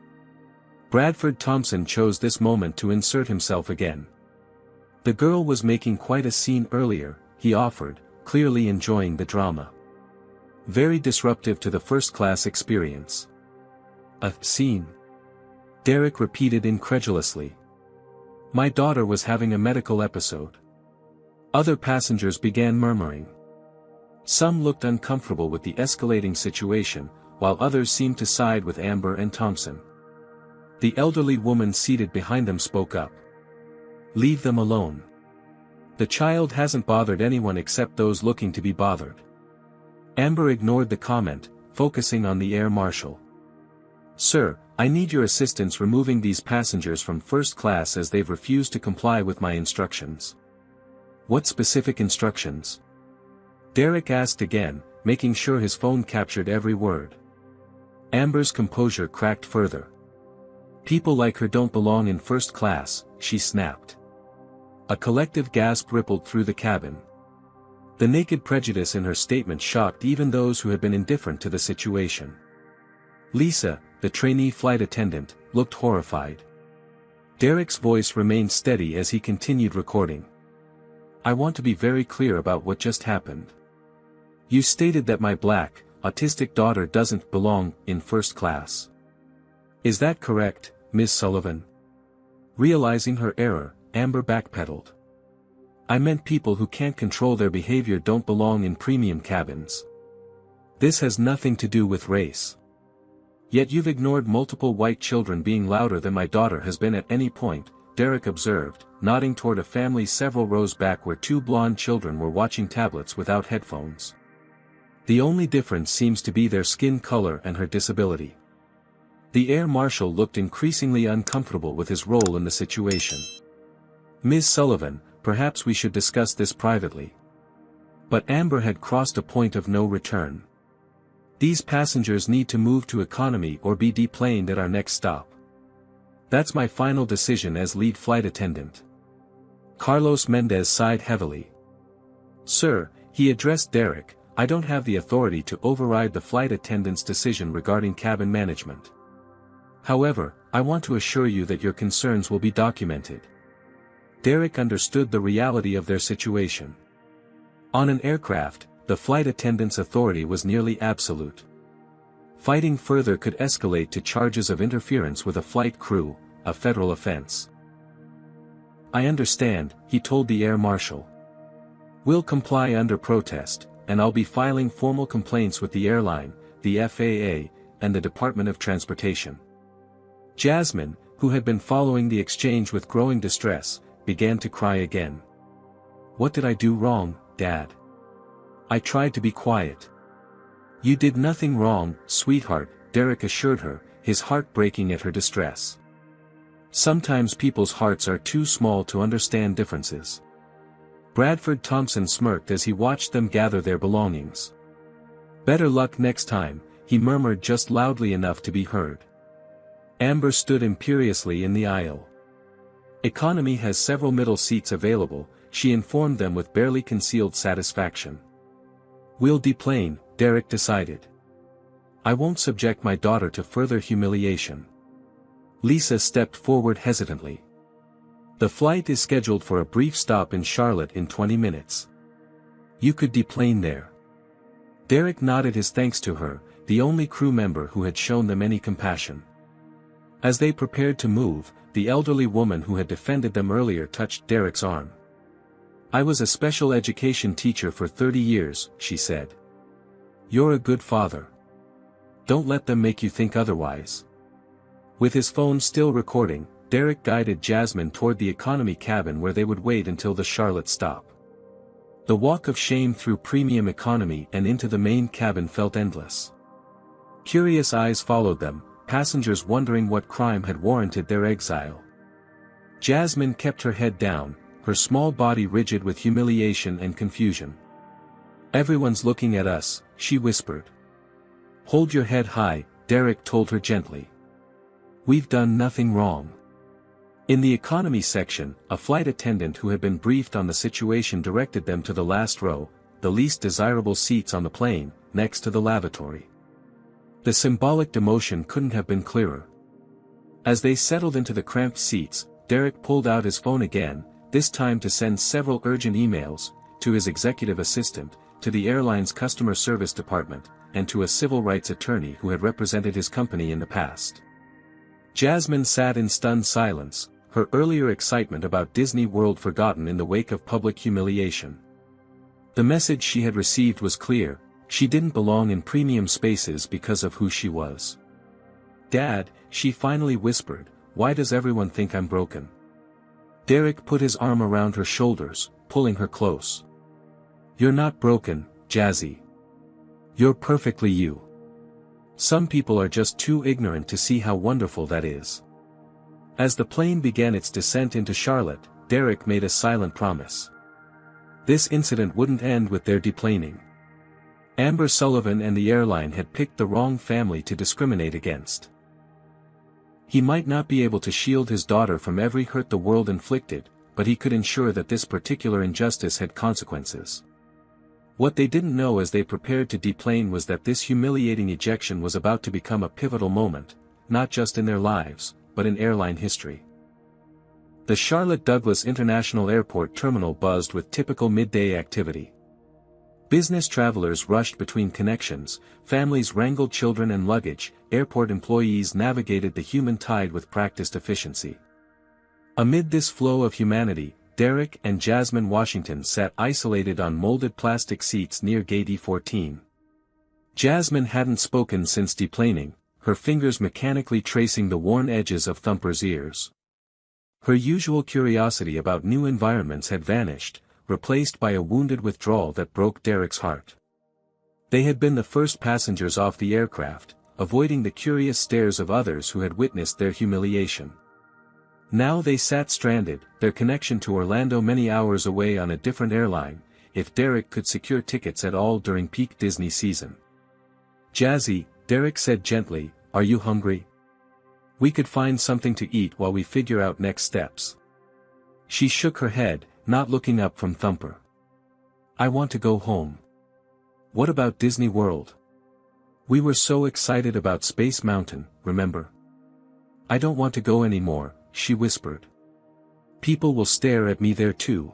Bradford Thompson chose this moment to insert himself again. "The girl was making quite a scene earlier," he offered, clearly enjoying the drama. "Very disruptive to the first-class experience." "A scene?" Derek repeated incredulously. "My daughter was having a medical episode." Other passengers began murmuring. Some looked uncomfortable with the escalating situation, while others seemed to side with Amber and Thompson. The elderly woman seated behind them spoke up. "Leave them alone. The child hasn't bothered anyone except those looking to be bothered." Amber ignored the comment, focusing on the air marshal. "Sir, I need your assistance removing these passengers from first class as they've refused to comply with my instructions." "What specific instructions?" Derek asked again, making sure his phone captured every word. Amber's composure cracked further. "People like her don't belong in first class," she snapped. A collective gasp rippled through the cabin. The naked prejudice in her statement shocked even those who had been indifferent to the situation. Lisa, the trainee flight attendant, looked horrified. Derek's voice remained steady as he continued recording. "I want to be very clear about what just happened. You stated that my black, autistic daughter doesn't belong in first class. Is that correct, Ms. Sullivan?" Realizing her error, Amber backpedaled. "I meant people who can't control their behavior don't belong in premium cabins. This has nothing to do with race. Yet you've ignored multiple white children being louder than my daughter has been at any point," Derek observed, nodding toward a family several rows back where two blonde children were watching tablets without headphones. The only difference seems to be their skin color and her disability. The air marshal looked increasingly uncomfortable with his role in the situation. "Ms. Sullivan, perhaps we should discuss this privately." But Amber had crossed a point of no return. "These passengers need to move to economy or be deplaned at our next stop. That's my final decision as lead flight attendant." Carlos Mendez sighed heavily. "Sir," he addressed Derek, "I don't have the authority to override the flight attendant's decision regarding cabin management. However, I want to assure you that your concerns will be documented." Derek understood the reality of their situation. On an aircraft, the flight attendant's authority was nearly absolute. Fighting further could escalate to charges of interference with a flight crew, a federal offense. "I understand," he told the air marshal. "We'll comply under protest, and I'll be filing formal complaints with the airline, the FAA, and the Department of Transportation." Jasmine, who had been following the exchange with growing distress, began to cry again. "What did I do wrong, Dad? I tried to be quiet." "You did nothing wrong, sweetheart," Derek assured her, his heart breaking at her distress. Sometimes people's hearts are too small to understand differences. Bradford Thompson smirked as he watched them gather their belongings. "Better luck next time," he murmured just loudly enough to be heard. Amber stood imperiously in the aisle. "Economy has several middle seats available," she informed them with barely concealed satisfaction. "We'll deplane," Derek decided. "I won't subject my daughter to further humiliation." Lisa stepped forward hesitantly. "The flight is scheduled for a brief stop in Charlotte in 20 minutes. You could deplane there." Derek nodded his thanks to her, the only crew member who had shown them any compassion. As they prepared to move, the elderly woman who had defended them earlier touched Derek's arm. "I was a special education teacher for 30 years, she said. "You're a good father. Don't let them make you think otherwise." With his phone still recording, Derek guided Jasmine toward the economy cabin where they would wait until the Charlotte stop. The walk of shame through premium economy and into the main cabin felt endless. Curious eyes followed them, passengers wondering what crime had warranted their exile. Jasmine kept her head down, her small body rigid with humiliation and confusion. "Everyone's looking at us," she whispered. "Hold your head high," Derek told her gently. "We've done nothing wrong." In the economy section, a flight attendant who had been briefed on the situation directed them to the last row, the least desirable seats on the plane, next to the lavatory. The symbolic demotion couldn't have been clearer. As they settled into the cramped seats, Derek pulled out his phone again, this time to send several urgent emails, to his executive assistant, to the airline's customer service department, and to a civil rights attorney who had represented his company in the past. Jasmine sat in stunned silence, her earlier excitement about Disney World forgotten in the wake of public humiliation. The message she had received was clear: she didn't belong in premium spaces because of who she was. "Dad," she finally whispered, "why does everyone think I'm broken?" Derek put his arm around her shoulders, pulling her close. "You're not broken, Jazzy. You're perfectly you. Some people are just too ignorant to see how wonderful that is." As the plane began its descent into Charlotte, Derek made a silent promise. This incident wouldn't end with their deplaning. Amber Sullivan and the airline had picked the wrong family to discriminate against. He might not be able to shield his daughter from every hurt the world inflicted, but he could ensure that this particular injustice had consequences. What they didn't know as they prepared to deplane was that this humiliating ejection was about to become a pivotal moment, not just in their lives, but in airline history. The Charlotte Douglas International Airport terminal buzzed with typical midday activity. Business travelers rushed between connections, families wrangled children and luggage, airport employees navigated the human tide with practiced efficiency. Amid this flow of humanity, Derek and Jasmine Washington sat isolated on molded plastic seats near Gate E14. Jasmine hadn't spoken since deplaning, her fingers mechanically tracing the worn edges of Thumper's ears. Her usual curiosity about new environments had vanished, replaced by a wounded withdrawal that broke Derek's heart. They had been the first passengers off the aircraft, avoiding the curious stares of others who had witnessed their humiliation. Now they sat stranded, their connection to Orlando many hours away on a different airline, if Derek could secure tickets at all during peak Disney season. "Jazzy," Derek said gently, "are you hungry? We could find something to eat while we figure out next steps." She shook her head, not looking up from Thumper. "I want to go home." "What about Disney World? We were so excited about Space Mountain, remember?" "I don't want to go anymore," she whispered. "People will stare at me there too."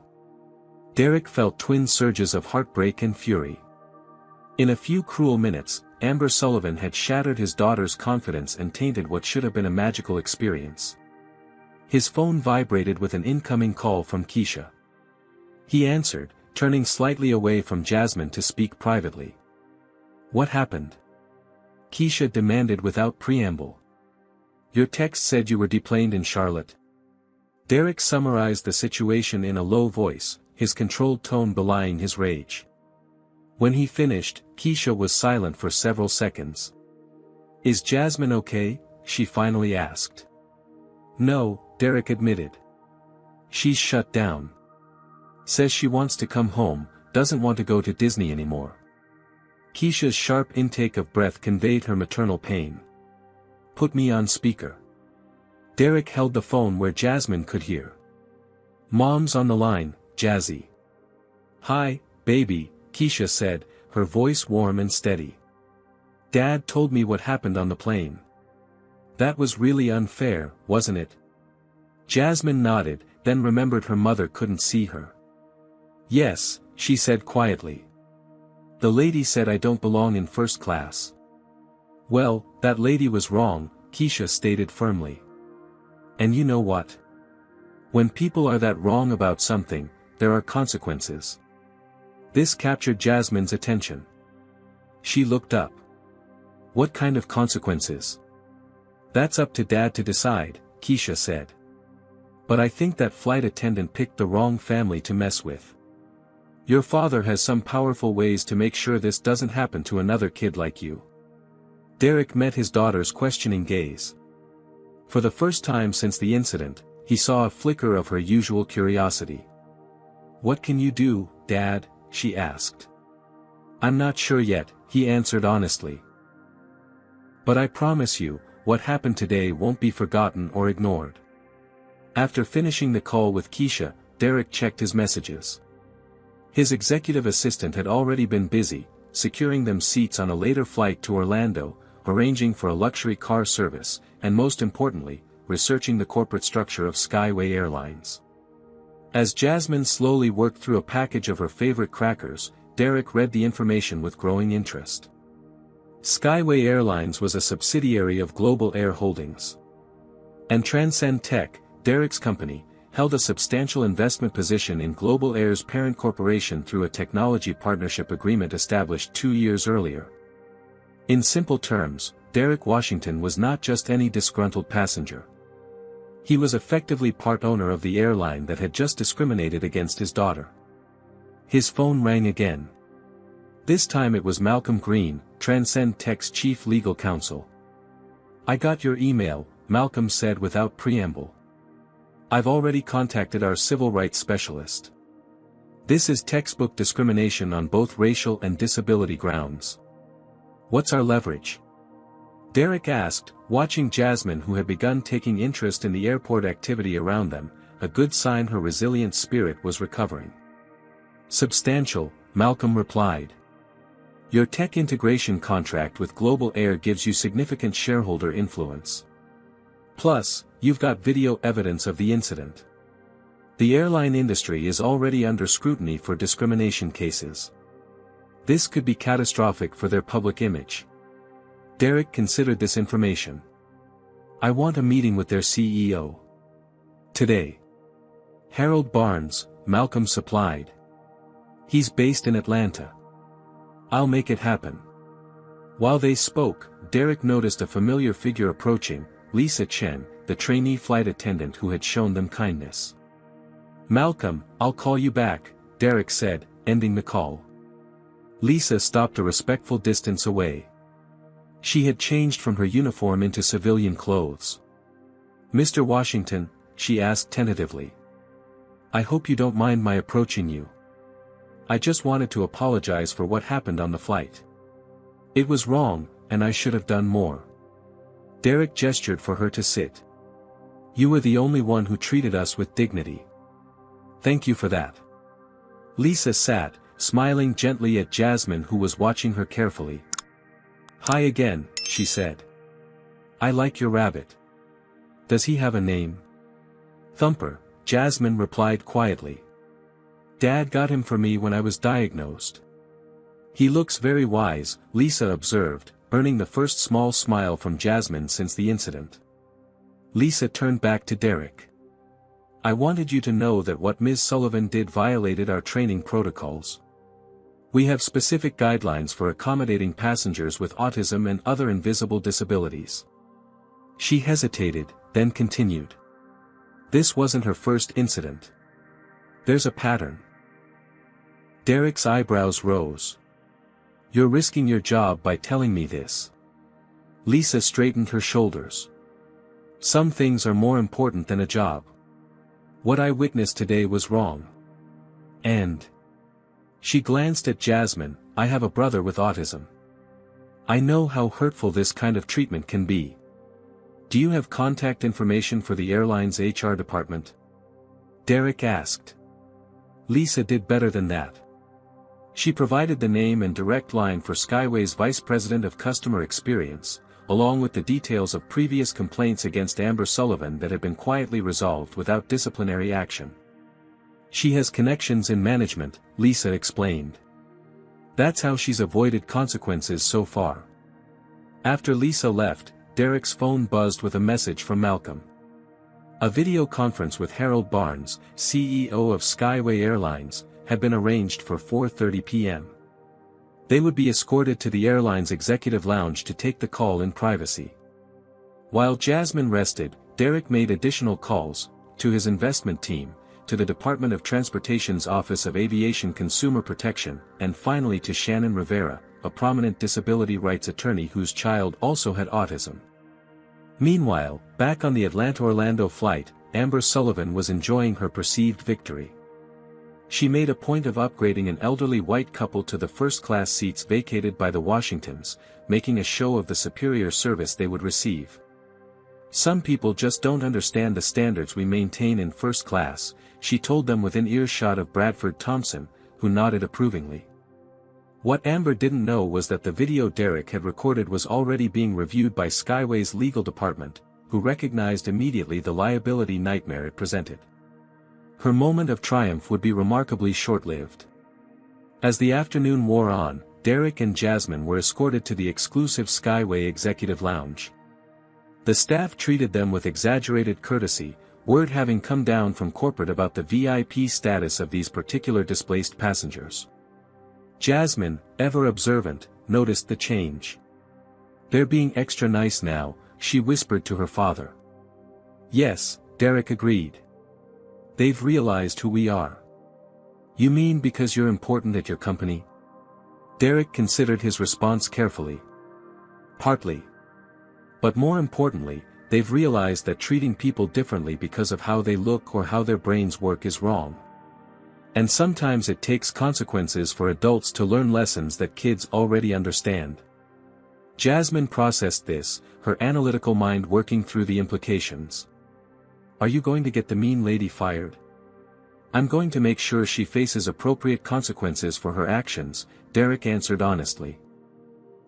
Derek felt twin surges of heartbreak and fury. In a few cruel minutes, Amber Sullivan had shattered his daughter's confidence and tainted what should have been a magical experience. His phone vibrated with an incoming call from Keisha. He answered, turning slightly away from Jasmine to speak privately. "What happened?" Keisha demanded without preamble. "Your text said you were deplaned in Charlotte." Derek summarized the situation in a low voice, his controlled tone belying his rage. When he finished, Keisha was silent for several seconds. "Is Jasmine okay?" she finally asked. "No," Derek admitted. "She's shut down. Says she wants to come home, doesn't want to go to Disney anymore." Keisha's sharp intake of breath conveyed her maternal pain. "Put me on speaker." Derek held the phone where Jasmine could hear. "Mom's on the line, Jazzy." "Hi, baby," Keisha said, her voice warm and steady. "Dad told me what happened on the plane. That was really unfair, wasn't it?" Jasmine nodded, then remembered her mother couldn't see her. "Yes," she said quietly. "The lady said I don't belong in first class." "Well, that lady was wrong," Keisha stated firmly. "And you know what? When people are that wrong about something, there are consequences." This captured Jasmine's attention. She looked up. "What kind of consequences?" "That's up to Dad to decide," Keisha said. "But I think that flight attendant picked the wrong family to mess with. Your father has some powerful ways to make sure this doesn't happen to another kid like you." Derek met his daughter's questioning gaze. For the first time since the incident, he saw a flicker of her usual curiosity. "What can you do, Dad?" she asked. "I'm not sure yet," he answered honestly. "But I promise you, what happened today won't be forgotten or ignored." After finishing the call with Keisha, Derek checked his messages. His executive assistant had already been busy, securing them seats on a later flight to Orlando, arranging for a luxury car service, and most importantly, researching the corporate structure of Skyway Airlines. As Jasmine slowly worked through a package of her favorite crackers, Derek read the information with growing interest. Skyway Airlines was a subsidiary of Global Air Holdings. And Transcend Tech, Derek's company, held a substantial investment position in Global Air's parent corporation through a technology partnership agreement established 2 years earlier. In simple terms, Derek Washington was not just any disgruntled passenger. He was effectively part owner of the airline that had just discriminated against his daughter. His phone rang again. This time it was Malcolm Green, Transcend Tech's chief legal counsel. "I got your email," Malcolm said without preamble. "I've already contacted our civil rights specialist. This is textbook discrimination on both racial and disability grounds. What's our leverage?" Derek asked, watching Jasmine, who had begun taking interest in the airport activity around them, a good sign her resilient spirit was recovering. "Substantial," Malcolm replied. "Your tech integration contract with Global Air gives you significant shareholder influence. Plus, you've got video evidence of the incident. The airline industry is already under scrutiny for discrimination cases. This could be catastrophic for their public image." Derek considered this information. "I want a meeting with their CEO. Today." "Harold Barnes," Malcolm supplied. "He's based in Atlanta. I'll make it happen." While they spoke, Derek noticed a familiar figure approaching, Lisa Chen, the trainee flight attendant who had shown them kindness. "Malcolm, I'll call you back," Derek said, ending the call. Lisa stopped a respectful distance away. She had changed from her uniform into civilian clothes. "Mr. Washington," she asked tentatively. "I hope you don't mind my approaching you. I just wanted to apologize for what happened on the flight. It was wrong, and I should have done more." Derek gestured for her to sit. "You were the only one who treated us with dignity. Thank you for that." Lisa sat, smiling gently at Jasmine, who was watching her carefully. "Hi again," she said. "I like your rabbit. Does he have a name?" "Thumper," Jasmine replied quietly. "Dad got him for me when I was diagnosed." "He looks very wise," Lisa observed, earning the first small smile from Jasmine since the incident. Lisa turned back to Derek. "I wanted you to know that what Ms. Sullivan did violated our training protocols. We have specific guidelines for accommodating passengers with autism and other invisible disabilities." She hesitated, then continued. "This wasn't her first incident. There's a pattern." Derek's eyebrows rose. "You're risking your job by telling me this." Lisa straightened her shoulders. "Some things are more important than a job. What I witnessed today was wrong. And..." She glanced at Jasmine, "I have a brother with autism. I know how hurtful this kind of treatment can be. Do you have contact information for the airline's HR department?" Derek asked. Lisa did better than that. She provided the name and direct line for Skyway's Vice President of Customer Experience, along with the details of previous complaints against Amber Sullivan that had been quietly resolved without disciplinary action. "She has connections in management," Lisa explained. "That's how she's avoided consequences so far." After Lisa left, Derek's phone buzzed with a message from Malcolm. A video conference with Harold Barnes, CEO of Skyway Airlines, had been arranged for 4:30 p.m. They would be escorted to the airline's executive lounge to take the call in privacy. While Jasmine rested, Derek made additional calls, to his investment team, to the Department of Transportation's Office of Aviation Consumer Protection, and finally to Shannon Rivera, a prominent disability rights attorney whose child also had autism. Meanwhile, back on the Atlanta-Orlando flight, Amber Sullivan was enjoying her perceived victory. She made a point of upgrading an elderly white couple to the first-class seats vacated by the Washingtons, making a show of the superior service they would receive. "Some people just don't understand the standards we maintain in first class," she told them within earshot of Bradford Thompson, who nodded approvingly. What Amber didn't know was that the video Derek had recorded was already being reviewed by Skyway's legal department, who recognized immediately the liability nightmare it presented. Her moment of triumph would be remarkably short-lived. As the afternoon wore on, Derek and Jasmine were escorted to the exclusive Skyway Executive Lounge. The staff treated them with exaggerated courtesy, word having come down from corporate about the VIP status of these particular displaced passengers. Jasmine, ever observant, noticed the change. "They're being extra nice now," she whispered to her father. "Yes," Derek agreed. "They've realized who we are." "You mean because you're important at your company?" Derek considered his response carefully. "Partly. But more importantly, they've realized that treating people differently because of how they look or how their brains work is wrong. And sometimes it takes consequences for adults to learn lessons that kids already understand." Jasmine processed this, her analytical mind working through the implications. "Are you going to get the mean lady fired?" "I'm going to make sure she faces appropriate consequences for her actions," Derek answered honestly.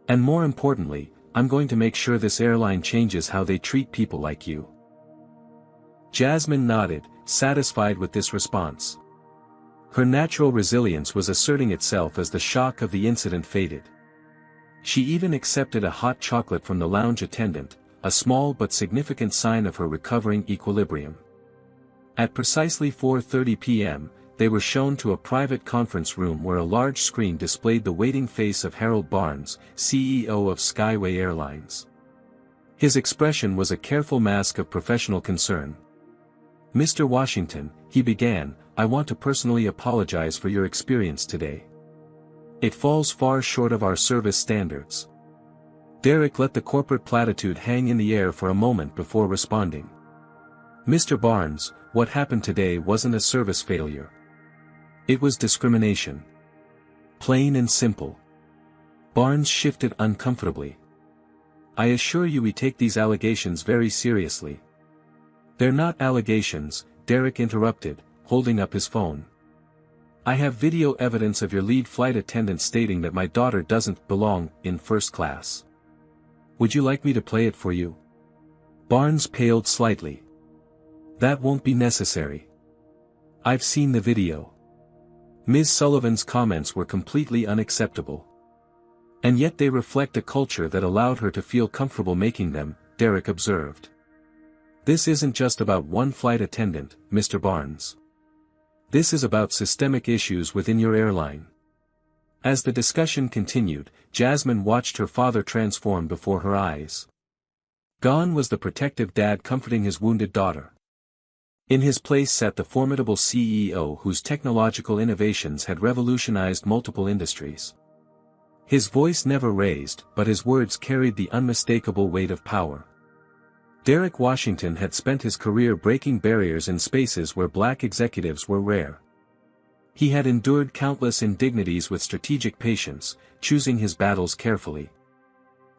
"And more importantly, I'm going to make sure this airline changes how they treat people like you." Jasmine nodded, satisfied with this response. Her natural resilience was asserting itself as the shock of the incident faded. She even accepted a hot chocolate from the lounge attendant, a small but significant sign of her recovering equilibrium. At precisely 4:30 p.m., they were shown to a private conference room where a large screen displayed the waiting face of Harold Barnes, CEO of Skyway Airlines. His expression was a careful mask of professional concern. "Mr. Washington," he began, "I want to personally apologize for your experience today. It falls far short of our service standards." Derek let the corporate platitude hang in the air for a moment before responding. "Mr. Barnes, what happened today wasn't a service failure. It was discrimination. Plain and simple." Barnes shifted uncomfortably. "I assure you we take these allegations very seriously." "They're not allegations," Derek interrupted, holding up his phone. "I have video evidence of your lead flight attendant stating that my daughter doesn't belong in first class. Would you like me to play it for you?" Barnes paled slightly. "That won't be necessary. I've seen the video." Ms. Sullivan's comments were completely unacceptable. "And yet they reflect a culture that allowed her to feel comfortable making them," Derek observed. "This isn't just about one flight attendant, Mr. Barnes. This is about systemic issues within your airline." As the discussion continued, Jasmine watched her father transform before her eyes. Gone was the protective dad comforting his wounded daughter. In his place sat the formidable CEO whose technological innovations had revolutionized multiple industries. His voice never raised, but his words carried the unmistakable weight of power. Derek Washington had spent his career breaking barriers in spaces where black executives were rare. He had endured countless indignities with strategic patience, choosing his battles carefully.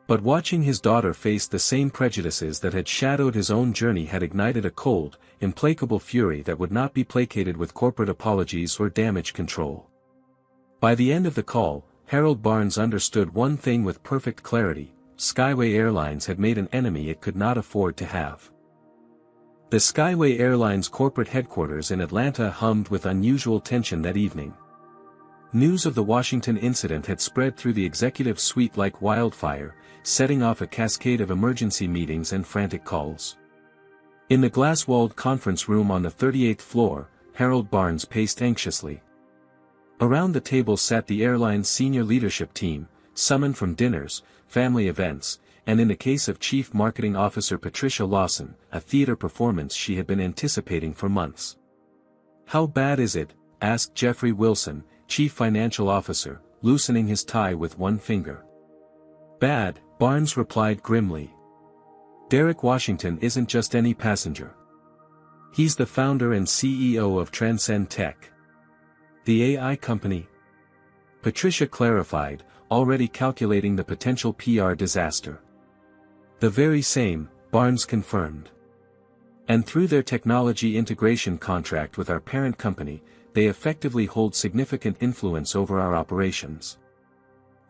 But watching his daughter face the same prejudices that had shadowed his own journey had ignited a cold, implacable fury that would not be placated with corporate apologies or damage control. By the end of the call, Harold Barnes understood one thing with perfect clarity: Skyway Airlines had made an enemy it could not afford to have. The Skyway Airlines corporate headquarters in Atlanta hummed with unusual tension that evening. News of the Washington incident had spread through the executive suite like wildfire, setting off a cascade of emergency meetings and frantic calls. In the glass-walled conference room on the 38th floor, Harold Barnes paced anxiously. Around the table sat the airline's senior leadership team, summoned from dinners, family events, and in the case of Chief Marketing Officer Patricia Lawson, a theater performance she had been anticipating for months. "How bad is it?" asked Jeffrey Wilson, Chief Financial Officer, loosening his tie with one finger. "Bad," Barnes replied grimly. "Derek Washington isn't just any passenger. He's the founder and CEO of Transcend Tech. The AI company." Patricia clarified, already calculating the potential PR disaster. "The very same," Barnes confirmed. "And through their technology integration contract with our parent company, they effectively hold significant influence over our operations."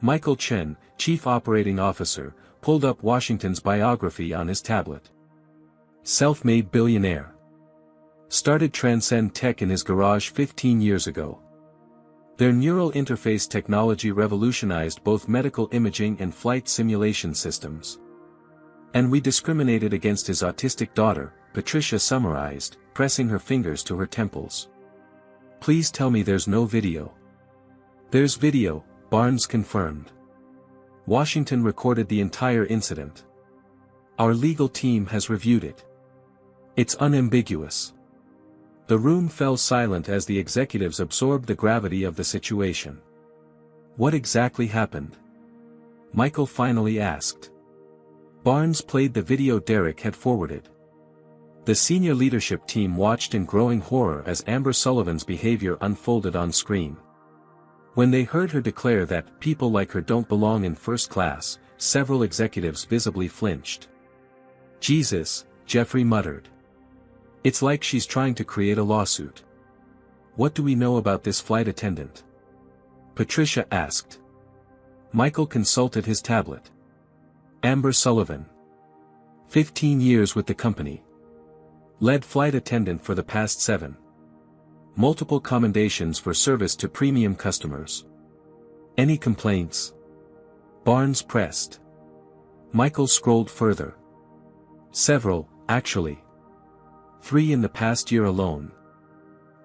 Michael Chen, Chief Operating Officer, pulled up Washington's biography on his tablet. Self-made billionaire. Started Transcend Tech in his garage 15 years ago. Their neural interface technology revolutionized both medical imaging and flight simulation systems. "And we discriminated against his autistic daughter," Patricia summarized, pressing her fingers to her temples. "Please tell me there's no video." "There's video," Barnes confirmed. "Washington recorded the entire incident. Our legal team has reviewed it. It's unambiguous." The room fell silent as the executives absorbed the gravity of the situation. "What exactly happened?" Michael finally asked. Barnes played the video Derek had forwarded. The senior leadership team watched in growing horror as Amber Sullivan's behavior unfolded on screen. When they heard her declare that people like her don't belong in first class, several executives visibly flinched. "Jesus," Jeffrey muttered. "It's like she's trying to create a lawsuit." "What do we know about this flight attendant?" Patricia asked. Michael consulted his tablet. Amber Sullivan. 15 years with the company. Led flight attendant for the past 7. Multiple commendations for service to premium customers. Any complaints? Barnes pressed. Michael scrolled further. Several, actually. 3 in the past year alone.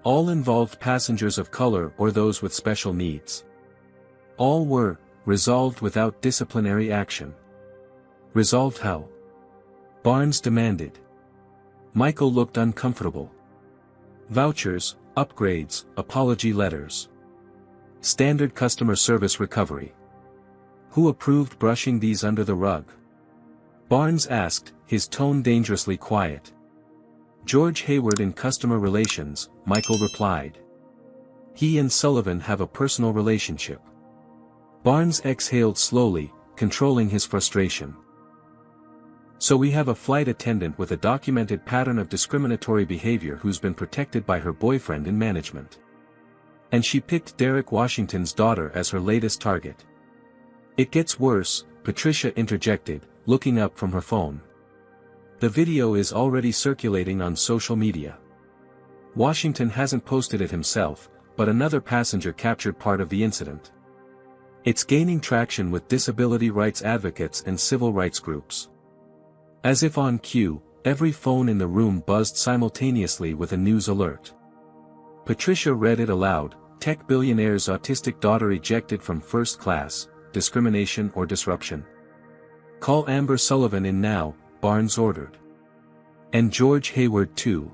All involved passengers of color or those with special needs. All were resolved without disciplinary action. Resolved how? Barnes demanded. Michael looked uncomfortable. Vouchers, upgrades, apology letters. Standard customer service recovery. Who approved brushing these under the rug? Barnes asked, his tone dangerously quiet. George Hayward in customer relations, Michael replied. He and Sullivan have a personal relationship. Barnes exhaled slowly, controlling his frustration. So we have a flight attendant with a documented pattern of discriminatory behavior who's been protected by her boyfriend in management. And she picked Derek Washington's daughter as her latest target. It gets worse, Patricia interjected, looking up from her phone. The video is already circulating on social media. Washington hasn't posted it himself, but another passenger captured part of the incident. It's gaining traction with disability rights advocates and civil rights groups. As if on cue, every phone in the room buzzed simultaneously with a news alert. Patricia read it aloud, tech billionaire's autistic daughter ejected from first class, discrimination or disruption. Call Amber Sullivan in now, Barnes ordered. And George Hayward too.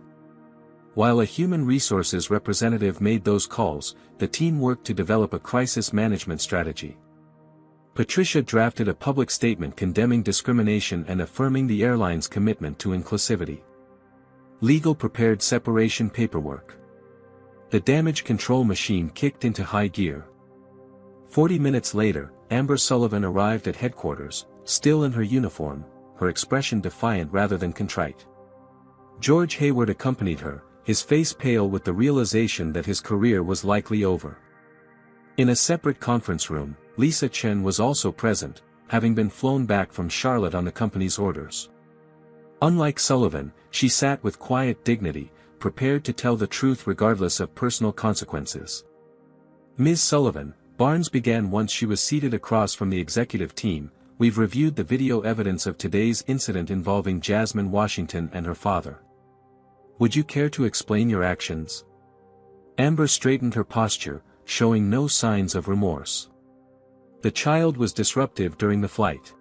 While a human resources representative made those calls, the team worked to develop a crisis management strategy. Patricia drafted a public statement condemning discrimination and affirming the airline's commitment to inclusivity. Legal prepared separation paperwork. The damage control machine kicked into high gear. 40 minutes later, Amber Sullivan arrived at headquarters, still in her uniform, her expression defiant rather than contrite. George Hayward accompanied her, his face pale with the realization that his career was likely over. In a separate conference room, Lisa Chen was also present, having been flown back from Charlotte on the company's orders. Unlike Sullivan, she sat with quiet dignity, prepared to tell the truth regardless of personal consequences. Ms. Sullivan, Barnes began once she was seated across from the executive team, we've reviewed the video evidence of today's incident involving Jasmine Washington and her father. Would you care to explain your actions? Amber straightened her posture, showing no signs of remorse. The child was disruptive during the flight.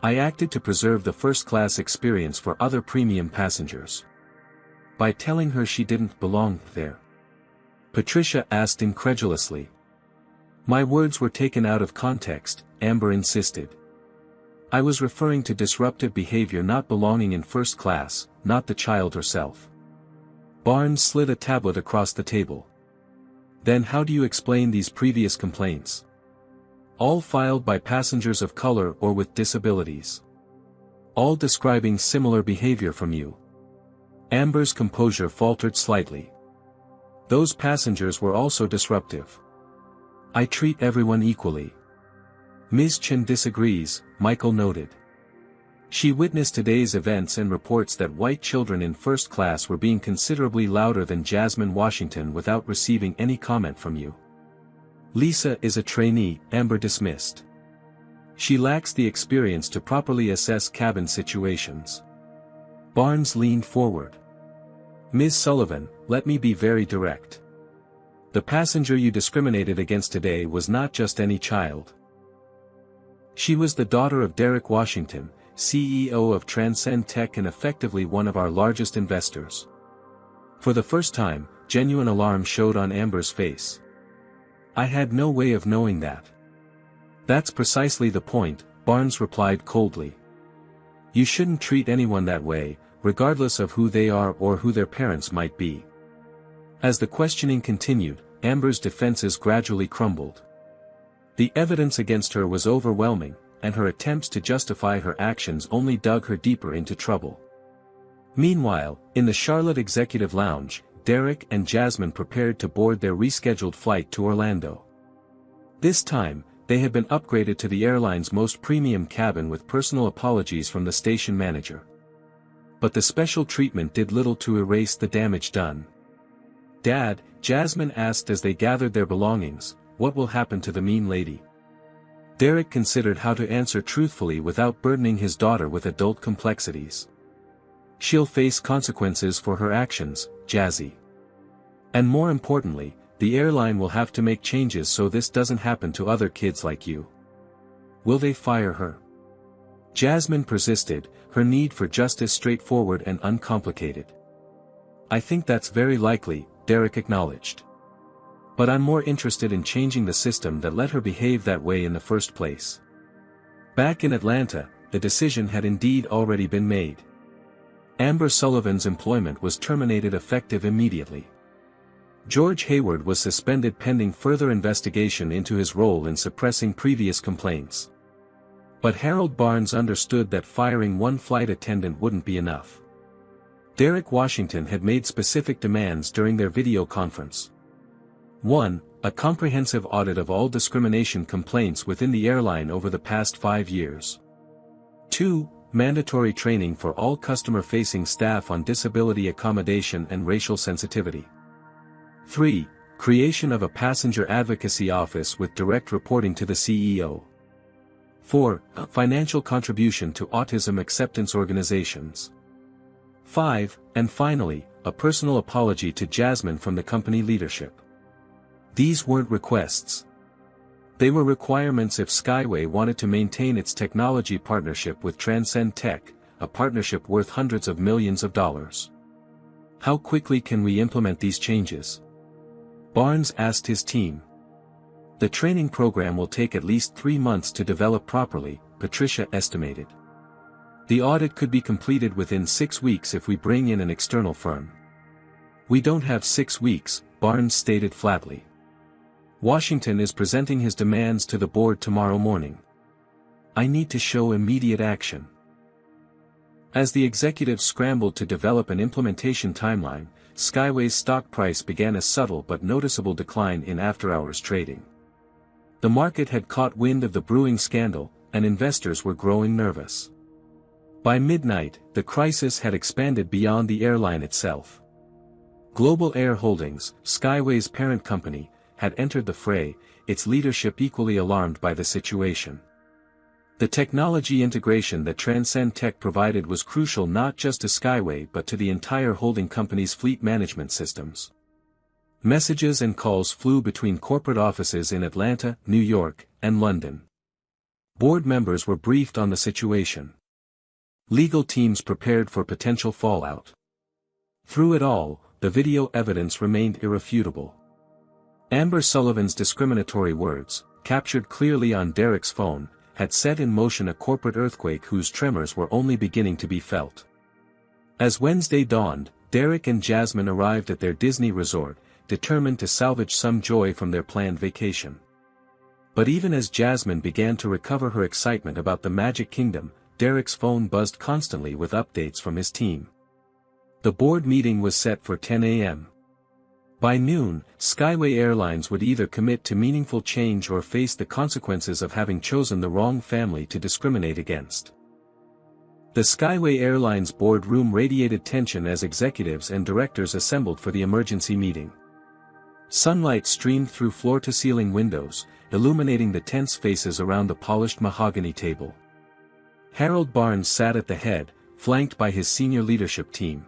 I acted to preserve the first-class experience for other premium passengers. By telling her she didn't belong there. Patricia asked incredulously. My words were taken out of context, Amber insisted. I was referring to disruptive behavior not belonging in first class, not the child herself. Barnes slid a tablet across the table. Then how do you explain these previous complaints? All filed by passengers of color or with disabilities. All describing similar behavior from you. Amber's composure faltered slightly. Those passengers were also disruptive. I treat everyone equally. Ms. Chen disagrees, Michael noted. She witnessed today's events and reports that white children in first class were being considerably louder than Jasmine Washington without receiving any comment from you. Lisa is a trainee, Amber dismissed. She lacks the experience to properly assess cabin situations. Barnes leaned forward. Ms. Sullivan, let me be very direct. The passenger you discriminated against today was not just any child. She was the daughter of Derek Washington, CEO of Transcend Tech and effectively one of our largest investors. For the first time, genuine alarm showed on Amber's face. I had no way of knowing that. That's precisely the point, Barnes replied coldly. You shouldn't treat anyone that way, regardless of who they are or who their parents might be. As the questioning continued, Amber's defenses gradually crumbled. The evidence against her was overwhelming, and her attempts to justify her actions only dug her deeper into trouble. Meanwhile, in the Charlotte Executive Lounge, Derek and Jasmine prepared to board their rescheduled flight to Orlando. This time, they had been upgraded to the airline's most premium cabin with personal apologies from the station manager. But the special treatment did little to erase the damage done. Dad, Jasmine asked as they gathered their belongings, what will happen to the mean lady? Derek considered how to answer truthfully without burdening his daughter with adult complexities. She'll face consequences for her actions, Jazzy. And more importantly, the airline will have to make changes so this doesn't happen to other kids like you. Will they fire her? Jasmine persisted, her need for justice straightforward and uncomplicated. "I think that's very likely," Derek acknowledged. "But I'm more interested in changing the system that let her behave that way in the first place." Back in Atlanta, the decision had indeed already been made. Amber Sullivan's employment was terminated effective immediately. George Hayward was suspended pending further investigation into his role in suppressing previous complaints. But Harold Barnes understood that firing one flight attendant wouldn't be enough. Derek Washington had made specific demands during their video conference. 1. A comprehensive audit of all discrimination complaints within the airline over the past 5 years. 2. Mandatory training for all customer-facing staff on disability accommodation and racial sensitivity. 3. Creation of a passenger advocacy office with direct reporting to the CEO. 4. A financial contribution to autism acceptance organizations. 5. And finally, a personal apology to Jasmine from the company leadership. These weren't requests. They were requirements if Skyway wanted to maintain its technology partnership with Transcend Tech, a partnership worth hundreds of millions of dollars. "How quickly can we implement these changes?" Barnes asked his team. "The training program will take at least 3 months to develop properly," Patricia estimated. "The audit could be completed within 6 weeks if we bring in an external firm." "We don't have 6 weeks," Barnes stated flatly. "Washington is presenting his demands to the board tomorrow morning. I need to show immediate action." As the executives scrambled to develop an implementation timeline, Skyway's stock price began a subtle but noticeable decline in after-hours trading. The market had caught wind of the brewing scandal, and investors were growing nervous. By midnight, the crisis had expanded beyond the airline itself. Global Air Holdings, Skyway's parent company, had entered the fray, its leadership equally alarmed by the situation. The technology integration that Transcend Tech provided was crucial not just to Skyway but to the entire holding company's fleet management systems. Messages and calls flew between corporate offices in Atlanta, New York, and London. Board members were briefed on the situation. Legal teams prepared for potential fallout. Through it all, the video evidence remained irrefutable. Amber Sullivan's discriminatory words, captured clearly on Derek's phone, had set in motion a corporate earthquake whose tremors were only beginning to be felt. As Wednesday dawned, Derek and Jasmine arrived at their Disney resort, determined to salvage some joy from their planned vacation. But even as Jasmine began to recover her excitement about the Magic Kingdom, Derek's phone buzzed constantly with updates from his team. The board meeting was set for 10 a.m. By noon, Skyway Airlines would either commit to meaningful change or face the consequences of having chosen the wrong family to discriminate against. The Skyway Airlines boardroom radiated tension as executives and directors assembled for the emergency meeting. Sunlight streamed through floor-to-ceiling windows, illuminating the tense faces around the polished mahogany table. Harold Barnes sat at the head, flanked by his senior leadership team.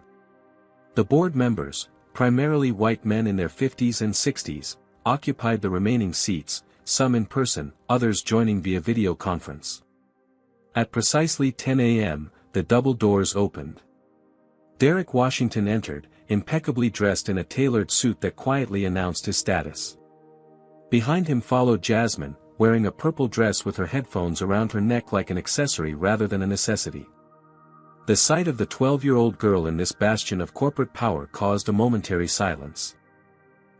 The board members, primarily white men in their 50s and 60s, occupied the remaining seats, some in person, others joining via video conference. At precisely 10 a.m., the double doors opened. Derek Washington entered, impeccably dressed in a tailored suit that quietly announced his status. Behind him followed Jasmine, wearing a purple dress with her headphones around her neck like an accessory rather than a necessity. The sight of the 12-year-old girl in this bastion of corporate power caused a momentary silence.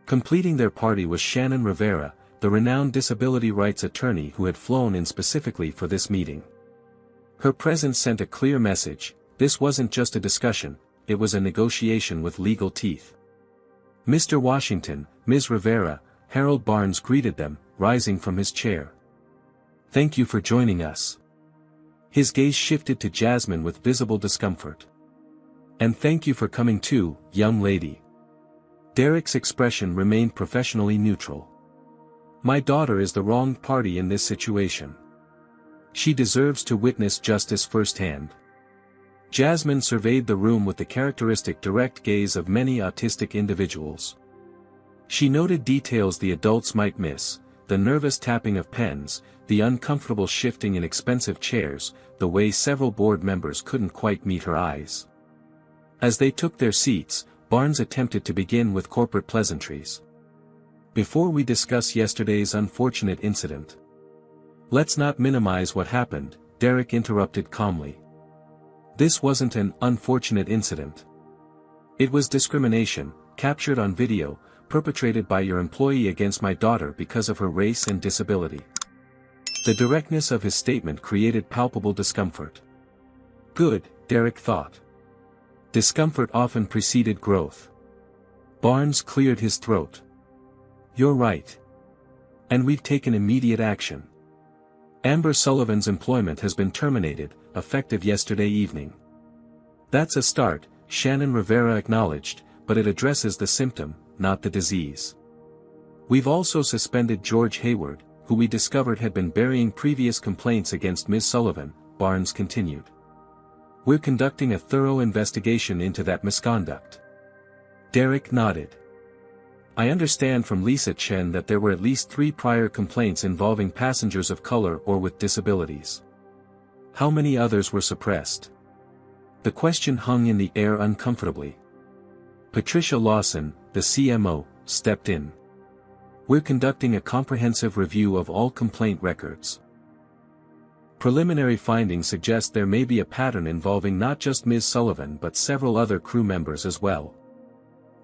Completing their party was Shannon Rivera, the renowned disability rights attorney who had flown in specifically for this meeting. Her presence sent a clear message: this wasn't just a discussion, it was a negotiation with legal teeth. "Mr. Washington, Ms. Rivera," Harold Barnes greeted them, rising from his chair. "Thank you for joining us." His gaze shifted to Jasmine with visible discomfort. "And thank you for coming too, young lady." Derek's expression remained professionally neutral. "My daughter is the wrong party in this situation. She deserves to witness justice firsthand." Jasmine surveyed the room with the characteristic direct gaze of many autistic individuals. She noted details the adults might miss, the nervous tapping of pens, the uncomfortable shifting in expensive chairs, the way several board members couldn't quite meet her eyes. As they took their seats, Barnes attempted to begin with corporate pleasantries. Before we discuss yesterday's unfortunate incident. Let's not minimize what happened, Derek interrupted calmly. This wasn't an unfortunate incident. It was discrimination, captured on video, perpetrated by your employee against my daughter because of her race and disability. The directness of his statement created palpable discomfort. Good, Derek thought. Discomfort often preceded growth. Barnes cleared his throat. You're right. And we've taken immediate action. Amber Sullivan's employment has been terminated, effective yesterday evening. That's a start, Shannon Rivera acknowledged, but it addresses the symptom, not the disease. We've also suspended George Hayward, who we discovered had been burying previous complaints against Ms. Sullivan, Barnes continued. We're conducting a thorough investigation into that misconduct. Derek nodded. I understand from Lisa Chen that there were at least 3 prior complaints involving passengers of color or with disabilities. How many others were suppressed? The question hung in the air uncomfortably. Patricia Lawson, the CMO, stepped in. We're conducting a comprehensive review of all complaint records. Preliminary findings suggest there may be a pattern involving not just Ms. Sullivan but several other crew members as well.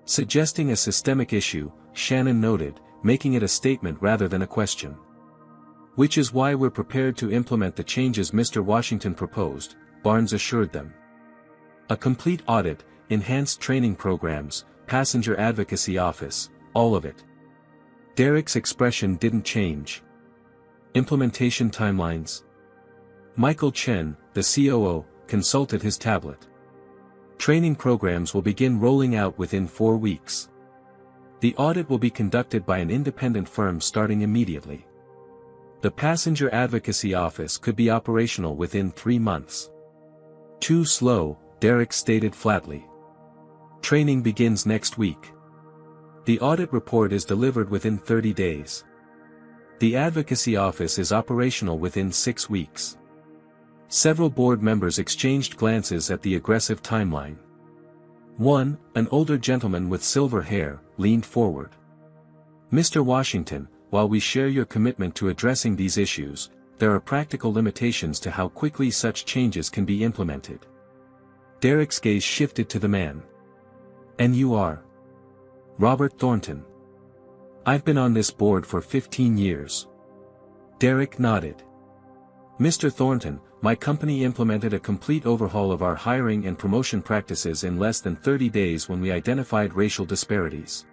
Suggesting a systemic issue, Shannon noted, making it a statement rather than a question. Which is why we're prepared to implement the changes Mr. Washington proposed, Barnes assured them. A complete audit, enhanced training programs, passenger advocacy office, all of it. Derek's expression didn't change. Implementation timelines. Michael Chen, the COO, consulted his tablet. Training programs will begin rolling out within 4 weeks. The audit will be conducted by an independent firm starting immediately. The Passenger Advocacy Office could be operational within 3 months. Too slow, Derek stated flatly. Training begins next week. The audit report is delivered within 30 days. The Advocacy Office is operational within 6 weeks. Several board members exchanged glances at the aggressive timeline. One, an older gentleman with silver hair, leaned forward. Mr. Washington, while we share your commitment to addressing these issues, there are practical limitations to how quickly such changes can be implemented. Derek's gaze shifted to the man. And you are? Robert Thornton. I've been on this board for 15 years. Derek nodded. Mr. Thornton, my company implemented a complete overhaul of our hiring and promotion practices in less than 30 days when we identified racial disparities.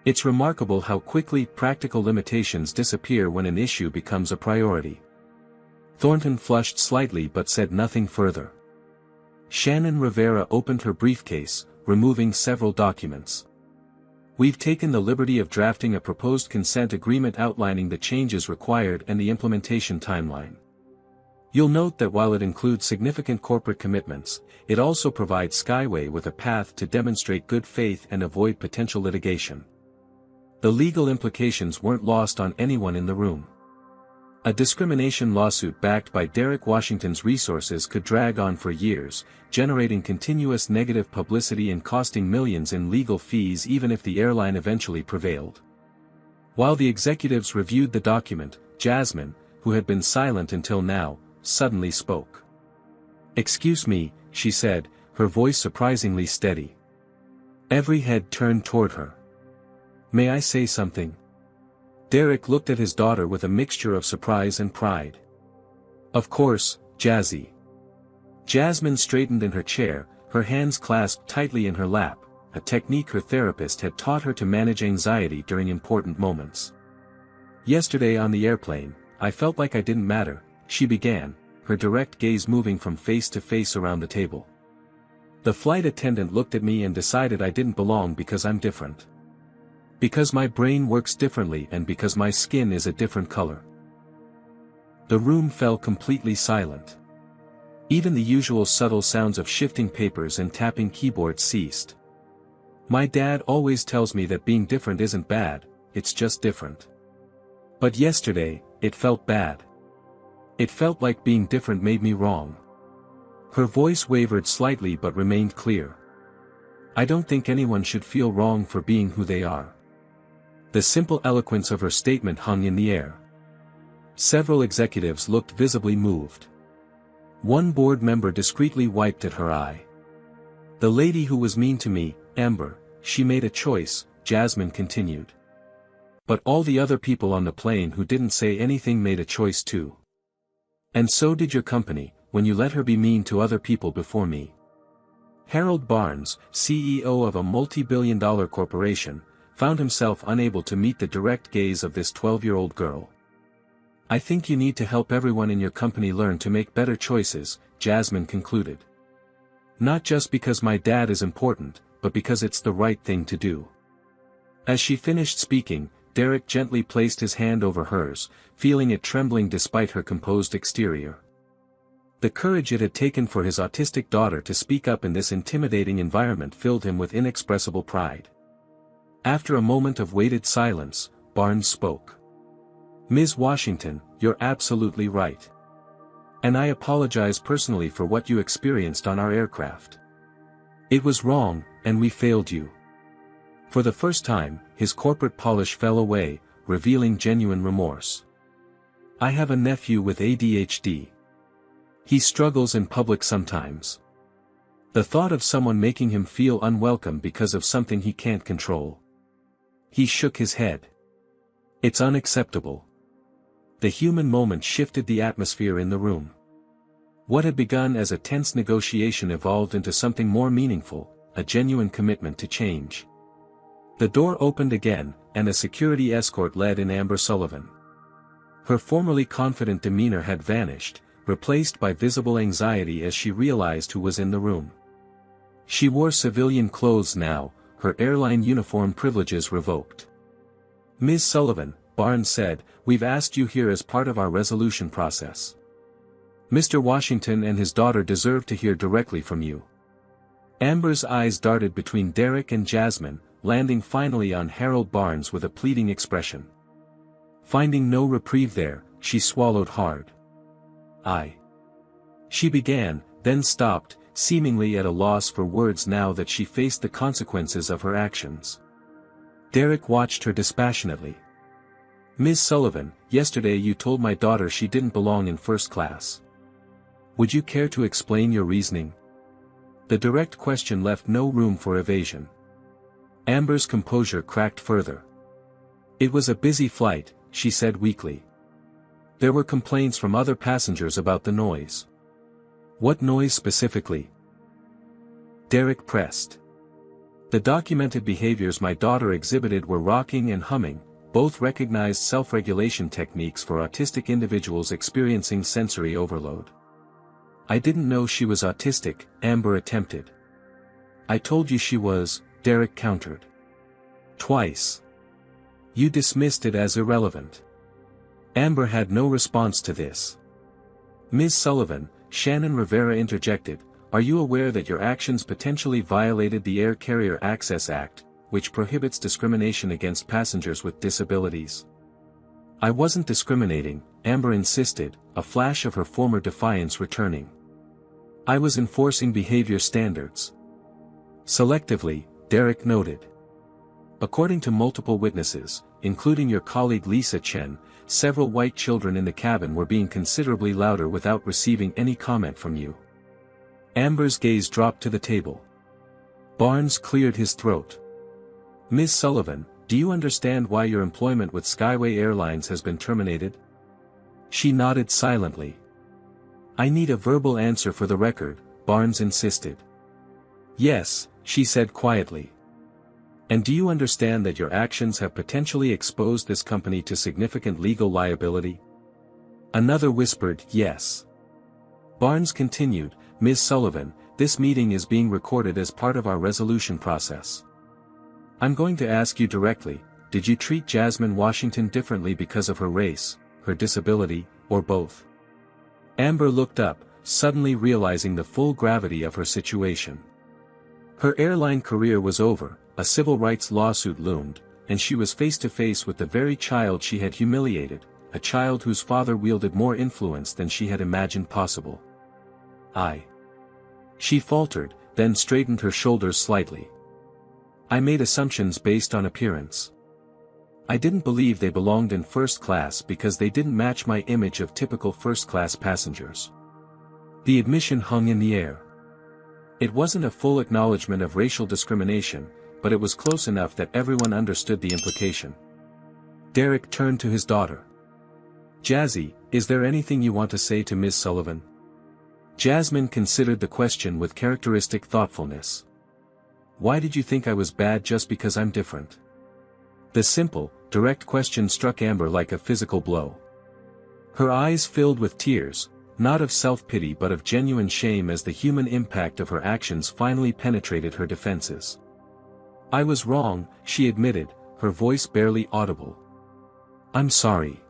It's remarkable how quickly practical limitations disappear when an issue becomes a priority. Thornton flushed slightly but said nothing further. Shannon Rivera opened her briefcase, removing several documents. We've taken the liberty of drafting a proposed consent agreement outlining the changes required and the implementation timeline. You'll note that while it includes significant corporate commitments, it also provides Skyway with a path to demonstrate good faith and avoid potential litigation. The legal implications weren't lost on anyone in the room. A discrimination lawsuit backed by Derek Washington's resources could drag on for years, generating continuous negative publicity and costing millions in legal fees even if the airline eventually prevailed. While the executives reviewed the document, Jasmine, who had been silent until now, suddenly spoke. Excuse me, she said, her voice surprisingly steady. Every head turned toward her. May I say something? Derek looked at his daughter with a mixture of surprise and pride. Of course, Jazzy. Jasmine straightened in her chair, her hands clasped tightly in her lap, a technique her therapist had taught her to manage anxiety during important moments. Yesterday on the airplane, I felt like I didn't matter, she began, her direct gaze moving from face to face around the table. The flight attendant looked at me and decided I didn't belong because I'm different. Because my brain works differently and because my skin is a different color. The room fell completely silent. Even the usual subtle sounds of shifting papers and tapping keyboards ceased. My dad always tells me that being different isn't bad, it's just different. But yesterday, it felt bad. It felt like being different made me wrong. Her voice wavered slightly but remained clear. I don't think anyone should feel wrong for being who they are. The simple eloquence of her statement hung in the air. Several executives looked visibly moved. One board member discreetly wiped at her eye. The lady who was mean to me, Amber, she made a choice, Jasmine continued. But all the other people on the plane who didn't say anything made a choice too. And so did your company, when you let her be mean to other people before me. Harold Barnes, CEO of a multi-billion-dollar corporation, found himself unable to meet the direct gaze of this 12-year-old girl. I think you need to help everyone in your company learn to make better choices, Jasmine concluded. Not just because my dad is important, but because it's the right thing to do. As she finished speaking, Derek gently placed his hand over hers, feeling it trembling despite her composed exterior. The courage it had taken for his autistic daughter to speak up in this intimidating environment filled him with inexpressible pride. After a moment of weighted silence, Barnes spoke. Ms. Washington, you're absolutely right. And I apologize personally for what you experienced on our aircraft. It was wrong, and we failed you. For the first time, his corporate polish fell away, revealing genuine remorse. I have a nephew with ADHD. He struggles in public sometimes. The thought of someone making him feel unwelcome because of something he can't control. He shook his head. It's unacceptable. The human moment shifted the atmosphere in the room. What had begun as a tense negotiation evolved into something more meaningful, a genuine commitment to change. The door opened again, and a security escort led in Amber Sullivan. Her formerly confident demeanor had vanished, replaced by visible anxiety as she realized who was in the room. She wore civilian clothes now, her airline uniform privileges revoked. Ms. Sullivan, Barnes said, we've asked you here as part of our resolution process. Mr. Washington and his daughter deserve to hear directly from you. Amber's eyes darted between Derek and Jasmine, landing finally on Harold Barnes with a pleading expression. Finding no reprieve there, she swallowed hard. She began, then stopped, seemingly at a loss for words now that she faced the consequences of her actions. Derek watched her dispassionately. Ms. Sullivan, yesterday you told my daughter she didn't belong in first class. Would you care to explain your reasoning? The direct question left no room for evasion. Amber's composure cracked further. It was a busy flight, she said weakly. There were complaints from other passengers about the noise. What noise specifically? Derek pressed. The documented behaviors my daughter exhibited were rocking and humming, both recognized self-regulation techniques for autistic individuals experiencing sensory overload. I didn't know she was autistic, Amber attempted. I told you she was, Derek countered. Twice. You dismissed it as irrelevant. Amber had no response to this. Ms. Sullivan, Shannon Rivera interjected, are you aware that your actions potentially violated the Air Carrier Access Act, which prohibits discrimination against passengers with disabilities? I wasn't discriminating, Amber insisted, a flash of her former defiance returning. I was enforcing behavior standards. Selectively, Derek noted. According to multiple witnesses, including your colleague Lisa Chen, several white children in the cabin were being considerably louder without receiving any comment from you. Amber's gaze dropped to the table. Barnes cleared his throat. Ms. Sullivan, do you understand why your employment with Skyway Airlines has been terminated? She nodded silently. I need a verbal answer for the record, Barnes insisted. Yes, she said quietly. And do you understand that your actions have potentially exposed this company to significant legal liability? Another whispered, yes. Barnes continued, Ms. Sullivan, this meeting is being recorded as part of our resolution process. I'm going to ask you directly, did you treat Jasmine Washington differently because of her race, her disability, or both? Amber looked up, suddenly realizing the full gravity of her situation. Her airline career was over, a civil rights lawsuit loomed, and she was face to face with the very child she had humiliated, a child whose father wielded more influence than she had imagined possible. She faltered, then straightened her shoulders slightly. I made assumptions based on appearance. I didn't believe they belonged in first class because they didn't match my image of typical first-class passengers. The admission hung in the air. It wasn't a full acknowledgement of racial discrimination, but it was close enough that everyone understood the implication. Derek turned to his daughter. Jazzy, is there anything you want to say to Ms. Sullivan? Jasmine considered the question with characteristic thoughtfulness. Why did you think I was bad just because I'm different? The simple, direct question struck Amber like a physical blow. Her eyes filled with tears, not of self-pity but of genuine shame as the human impact of her actions finally penetrated her defenses. I was wrong, she admitted, her voice barely audible. I'm sorry.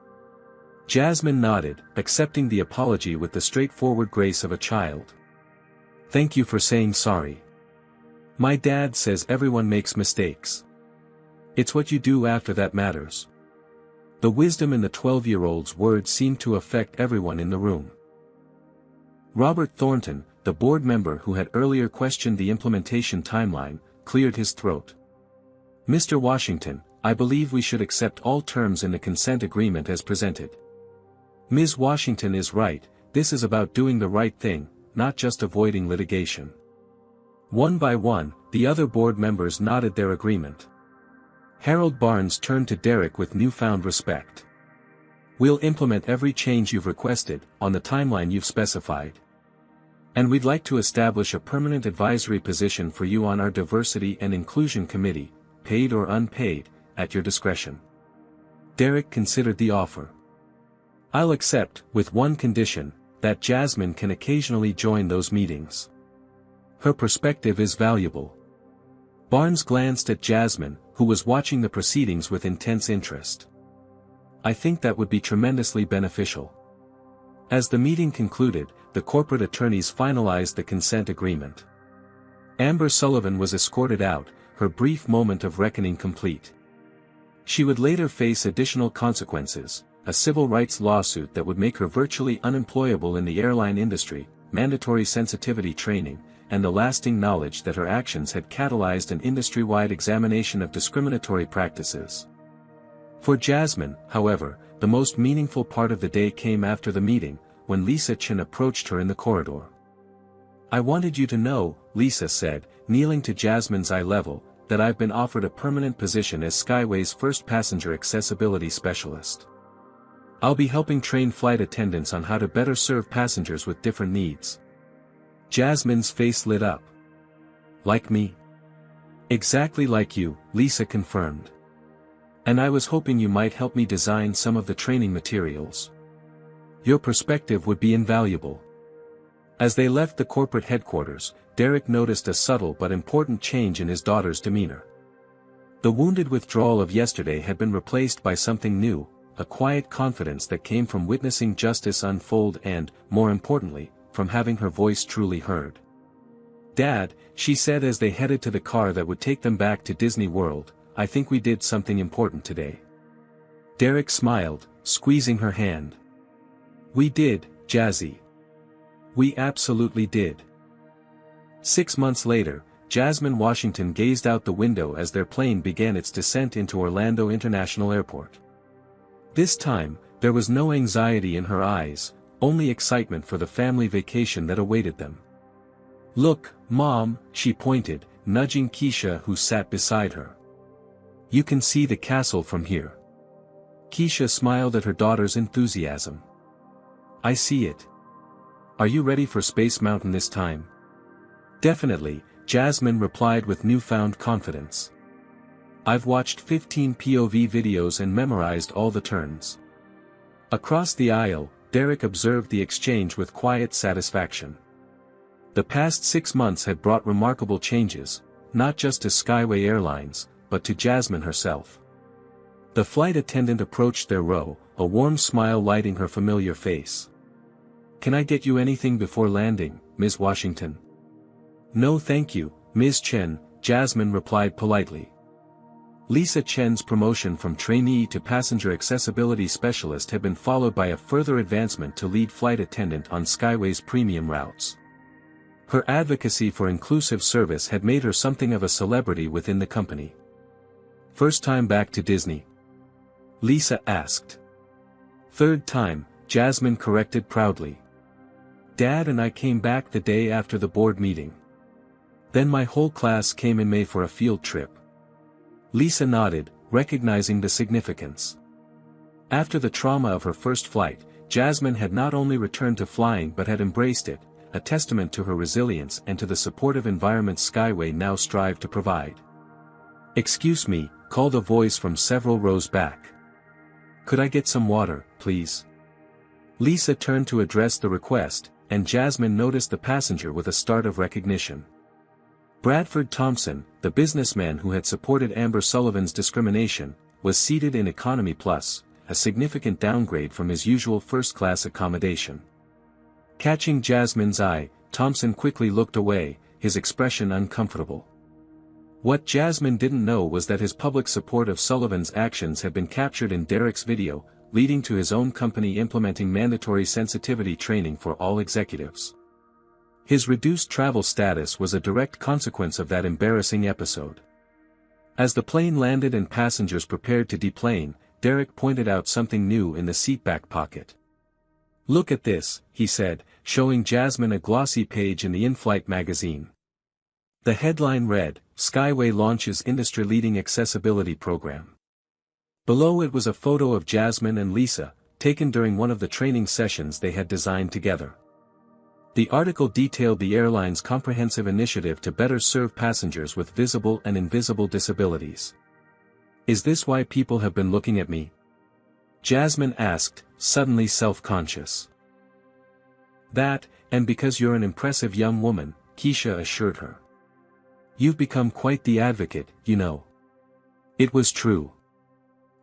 Jasmine nodded, accepting the apology with the straightforward grace of a child. Thank you for saying sorry. My dad says everyone makes mistakes. It's what you do after that matters. The wisdom in the 12-year-old's words seemed to affect everyone in the room. Robert Thornton, the board member who had earlier questioned the implementation timeline, cleared his throat. Mr. Washington, I believe we should accept all terms in the consent agreement as presented. Ms. Washington is right, this is about doing the right thing, not just avoiding litigation. One by one, the other board members nodded their agreement. Harold Barnes turned to Derek with newfound respect. We'll implement every change you've requested, on the timeline you've specified. And we'd like to establish a permanent advisory position for you on our Diversity and Inclusion Committee, paid or unpaid, at your discretion. Derek considered the offer. I'll accept, with one condition, that Jasmine can occasionally join those meetings. Her perspective is valuable. Barnes glanced at Jasmine, who was watching the proceedings with intense interest. I think that would be tremendously beneficial. As the meeting concluded, the corporate attorneys finalized the consent agreement. Amber Sullivan was escorted out, her brief moment of reckoning complete. She would later face additional consequences, a civil rights lawsuit that would make her virtually unemployable in the airline industry, mandatory sensitivity training, and the lasting knowledge that her actions had catalyzed an industry-wide examination of discriminatory practices. For Jasmine, however, the most meaningful part of the day came after the meeting, when Lisa Chen approached her in the corridor. I wanted you to know, Lisa said, kneeling to Jasmine's eye level, that I've been offered a permanent position as Skyway's first passenger accessibility specialist. I'll be helping train flight attendants on how to better serve passengers with different needs. Jasmine's face lit up. Like me? Exactly like you, Lisa confirmed. And I was hoping you might help me design some of the training materials. Your perspective would be invaluable. As they left the corporate headquarters, Derek noticed a subtle but important change in his daughter's demeanor. The wounded withdrawal of yesterday had been replaced by something new, a quiet confidence that came from witnessing justice unfold and, more importantly, from having her voice truly heard. Dad, she said as they headed to the car that would take them back to Disney World, I think we did something important today. Derek smiled, squeezing her hand. We did, Jazzy. We absolutely did. 6 months later, Jasmine Washington gazed out the window as their plane began its descent into Orlando International Airport. This time, there was no anxiety in her eyes, only excitement for the family vacation that awaited them. Look, Mom, she pointed, nudging Keisha who sat beside her. You can see the castle from here. Keisha smiled at her daughter's enthusiasm. I see it. Are you ready for Space Mountain this time? Definitely, Jasmine replied with newfound confidence. I've watched 15 POV videos and memorized all the turns. Across the aisle, Derek observed the exchange with quiet satisfaction. The past 6 months had brought remarkable changes, not just to Skyway Airlines, but to Jasmine herself. The flight attendant approached their row, a warm smile lighting her familiar face. Can I get you anything before landing, Ms. Washington? No thank you, Ms. Chen, Jasmine replied politely. Lisa Chen's promotion from trainee to passenger accessibility specialist had been followed by a further advancement to lead flight attendant on Skyway's premium routes. Her advocacy for inclusive service had made her something of a celebrity within the company. "First time back to Disney?" Lisa asked. "Third time," Jasmine corrected proudly. "Dad and I came back the day after the board meeting. Then my whole class came in May for a field trip." Lisa nodded, recognizing the significance. After the trauma of her first flight, Jasmine had not only returned to flying but had embraced it, a testament to her resilience and to the supportive environment Skyway now strive to provide. "Excuse me," called a voice from several rows back. "Could I get some water, please?" Lisa turned to address the request, and Jasmine noticed the passenger with a start of recognition. Bradford Thompson, the businessman who had supported Amber Sullivan's discrimination, was seated in Economy Plus, a significant downgrade from his usual first-class accommodation. Catching Jasmine's eye, Thompson quickly looked away, his expression uncomfortable. What Jasmine didn't know was that his public support of Sullivan's actions had been captured in Derek's video, leading to his own company implementing mandatory sensitivity training for all executives. His reduced travel status was a direct consequence of that embarrassing episode. As the plane landed and passengers prepared to deplane, Derek pointed out something new in the seatback pocket. "Look at this," he said, showing Jasmine a glossy page in the in-flight magazine. The headline read, "Skyway launches industry-leading accessibility program." Below it was a photo of Jasmine and Lisa, taken during one of the training sessions they had designed together. The article detailed the airline's comprehensive initiative to better serve passengers with visible and invisible disabilities. "Is this why people have been looking at me?" Jasmine asked, suddenly self-conscious. "That, and because you're an impressive young woman," Keisha assured her. "You've become quite the advocate, you know." It was true.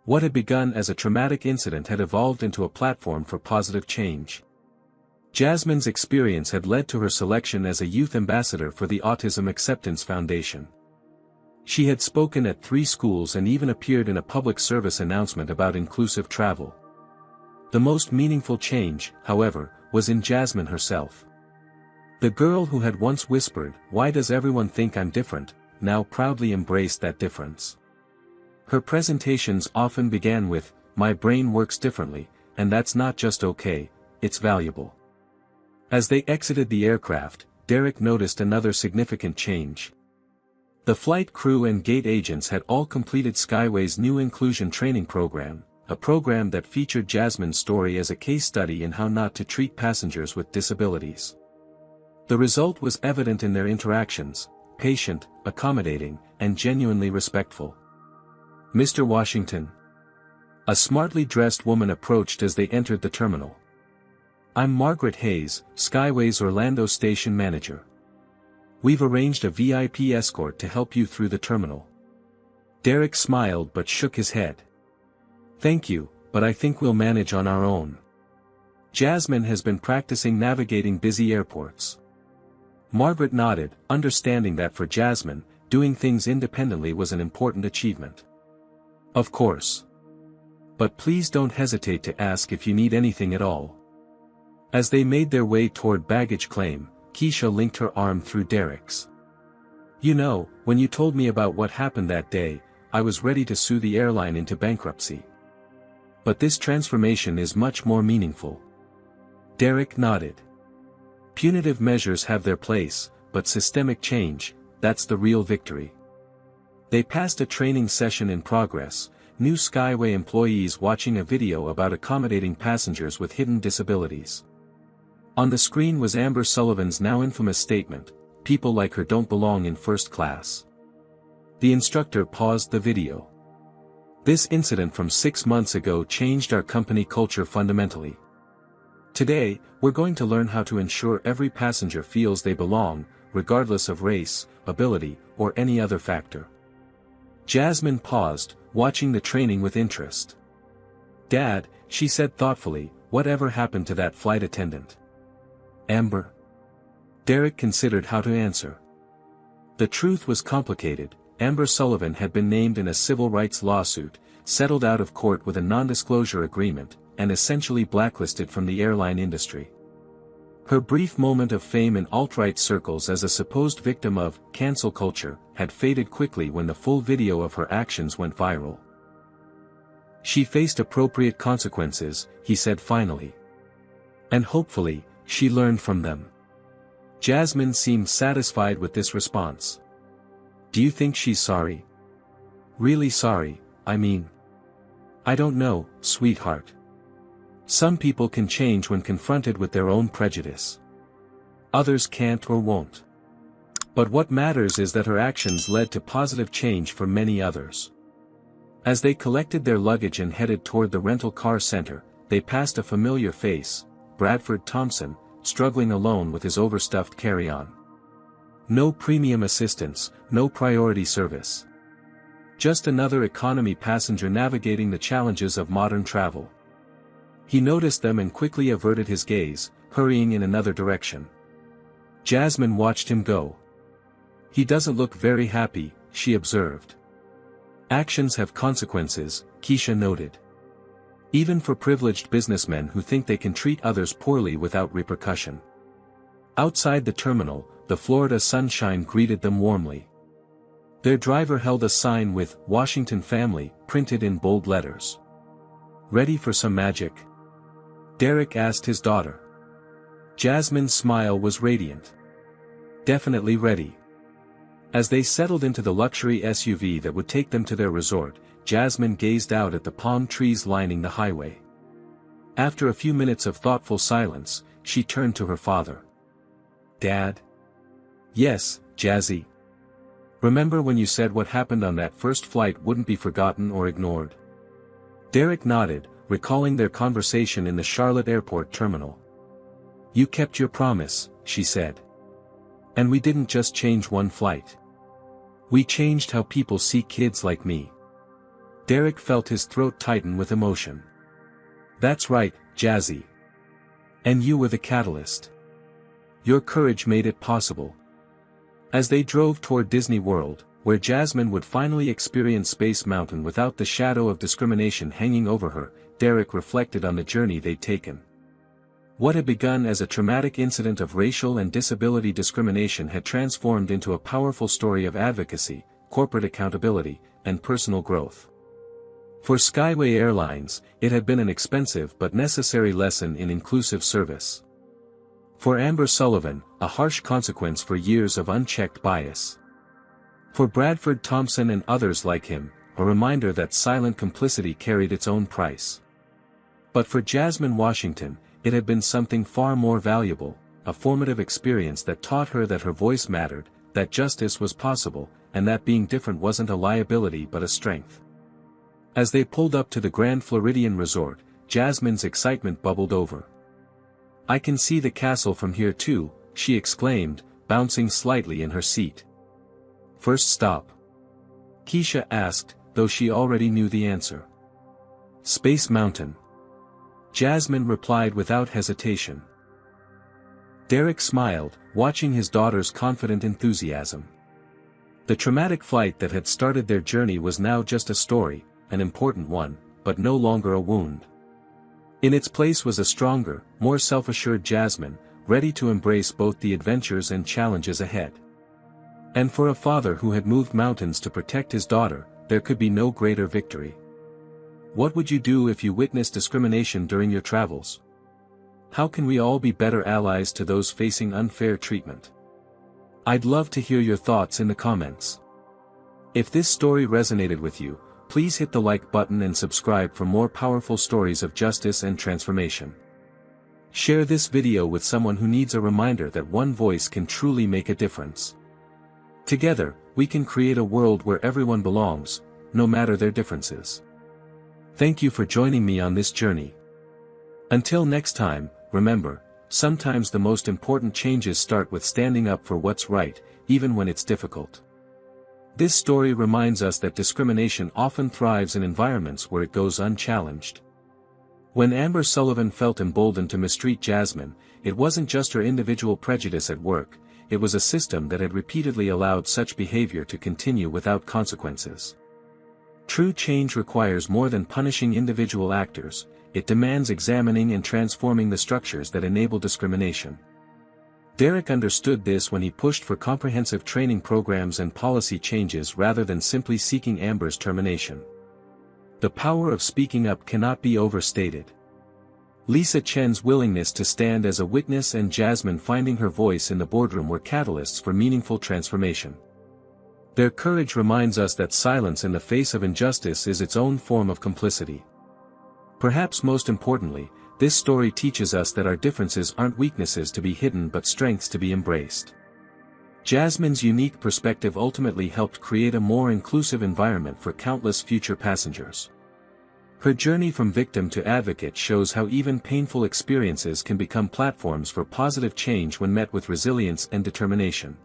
What had begun as a traumatic incident had evolved into a platform for positive change. Jasmine's experience had led to her selection as a youth ambassador for the Autism Acceptance Foundation. She had spoken at 3 schools and even appeared in a public service announcement about inclusive travel. The most meaningful change, however, was in Jasmine herself. The girl who had once whispered, "Why does everyone think I'm different?" now proudly embraced that difference. Her presentations often began with, "My brain works differently, and that's not just okay, it's valuable." As they exited the aircraft, Derek noticed another significant change. The flight crew and gate agents had all completed Skyway's new inclusion training program, a program that featured Jasmine's story as a case study in how not to treat passengers with disabilities. The result was evident in their interactions: patient, accommodating, and genuinely respectful. "Mr. Washington." A smartly dressed woman approached as they entered the terminal. "I'm Margaret Hayes, Skyway's Orlando station manager. We've arranged a VIP escort to help you through the terminal." Derek smiled but shook his head. "Thank you, but I think we'll manage on our own." Jasmine has been practicing navigating busy airports. Margaret nodded, understanding that for Jasmine, doing things independently was an important achievement. "Of course. But please don't hesitate to ask if you need anything at all." As they made their way toward baggage claim, Keisha linked her arm through Derek's. "You know, when you told me about what happened that day, I was ready to sue the airline into bankruptcy. But this transformation is much more meaningful." Derek nodded. "Punitive measures have their place, but systemic change, that's the real victory." They passed a training session in progress, new Skyway employees watching a video about accommodating passengers with hidden disabilities. On the screen was Amber Sullivan's now infamous statement, "People like her don't belong in first class." The instructor paused the video. "This incident from 6 months ago changed our company culture fundamentally. Today, we're going to learn how to ensure every passenger feels they belong, regardless of race, ability, or any other factor." Jasmine paused, watching the training with interest. "Dad," she said thoughtfully, "whatever happened to that flight attendant?" "Amber?" Derek considered how to answer. The truth was complicated, Amber Sullivan had been named in a civil rights lawsuit, settled out of court with a non-disclosure agreement, and essentially blacklisted from the airline industry. Her brief moment of fame in alt-right circles as a supposed victim of cancel culture had faded quickly when the full video of her actions went viral. She faced appropriate consequences, he said finally. And hopefully, she learned from them. Jasmine seemed satisfied with this response. Do you think she's sorry? Really sorry, I mean. I don't know, sweetheart. Some people can change when confronted with their own prejudice. Others can't or won't. But what matters is that her actions led to positive change for many others. As they collected their luggage and headed toward the rental car center, they passed a familiar face, Bradford Thompson, struggling alone with his overstuffed carry-on. No premium assistance, no priority service. Just another economy passenger navigating the challenges of modern travel. He noticed them and quickly averted his gaze, hurrying in another direction. Jasmine watched him go. He doesn't look very happy, she observed. Actions have consequences, Keisha noted. Even for privileged businessmen who think they can treat others poorly without repercussion. Outside the terminal, the Florida sunshine greeted them warmly. Their driver held a sign with "Washington Family" printed in bold letters. Ready for some magic? Derek asked his daughter. Jasmine's smile was radiant. Definitely ready. As they settled into the luxury SUV that would take them to their resort, Jasmine gazed out at the palm trees lining the highway. After a few minutes of thoughtful silence, she turned to her father. Dad? Yes, Jazzy. Remember when you said what happened on that first flight wouldn't be forgotten or ignored? Derek nodded, recalling their conversation in the Charlotte airport terminal. You kept your promise, she said. And we didn't just change one flight. We changed how people see kids like me. Derek felt his throat tighten with emotion. That's right, Jazzy. And you were the catalyst. Your courage made it possible. As they drove toward Disney World, where Jasmine would finally experience Space Mountain without the shadow of discrimination hanging over her, Derek reflected on the journey they'd taken. What had begun as a traumatic incident of racial and disability discrimination had transformed into a powerful story of advocacy, corporate accountability, and personal growth. For Skyway Airlines, it had been an expensive but necessary lesson in inclusive service. For Amber Sullivan, a harsh consequence for years of unchecked bias. For Bradford Thompson and others like him, a reminder that silent complicity carried its own price. But for Jasmine Washington, it had been something far more valuable, a formative experience that taught her that her voice mattered, that justice was possible, and that being different wasn't a liability but a strength. As they pulled up to the Grand Floridian Resort, Jasmine's excitement bubbled over. I can see the castle from here too, she exclaimed, bouncing slightly in her seat. First stop? Keisha asked, though she already knew the answer. Space Mountain. Jasmine replied without hesitation. Derek smiled, watching his daughter's confident enthusiasm. The traumatic flight that had started their journey was now just a story, an important one, but no longer a wound. In its place was a stronger, more self-assured Jasmine, ready to embrace both the adventures and challenges ahead. And for a father who had moved mountains to protect his daughter, there could be no greater victory. What would you do if you witnessed discrimination during your travels? How can we all be better allies to those facing unfair treatment? I'd love to hear your thoughts in the comments. If this story resonated with you, please hit the like button and subscribe for more powerful stories of justice and transformation. Share this video with someone who needs a reminder that one voice can truly make a difference. Together, we can create a world where everyone belongs, no matter their differences. Thank you for joining me on this journey. Until next time, remember, sometimes the most important changes start with standing up for what's right, even when it's difficult. This story reminds us that discrimination often thrives in environments where it goes unchallenged. When Amber Sullivan felt emboldened to mistreat Jasmine, it wasn't just her individual prejudice at work, it was a system that had repeatedly allowed such behavior to continue without consequences. True change requires more than punishing individual actors, it demands examining and transforming the structures that enable discrimination. Derek understood this when he pushed for comprehensive training programs and policy changes rather than simply seeking Amber's termination. The power of speaking up cannot be overstated. Lisa Chen's willingness to stand as a witness and Jasmine finding her voice in the boardroom were catalysts for meaningful transformation. Their courage reminds us that silence in the face of injustice is its own form of complicity. Perhaps most importantly, this story teaches us that our differences aren't weaknesses to be hidden but strengths to be embraced. Jasmine's unique perspective ultimately helped create a more inclusive environment for countless future passengers. Her journey from victim to advocate shows how even painful experiences can become platforms for positive change when met with resilience and determination.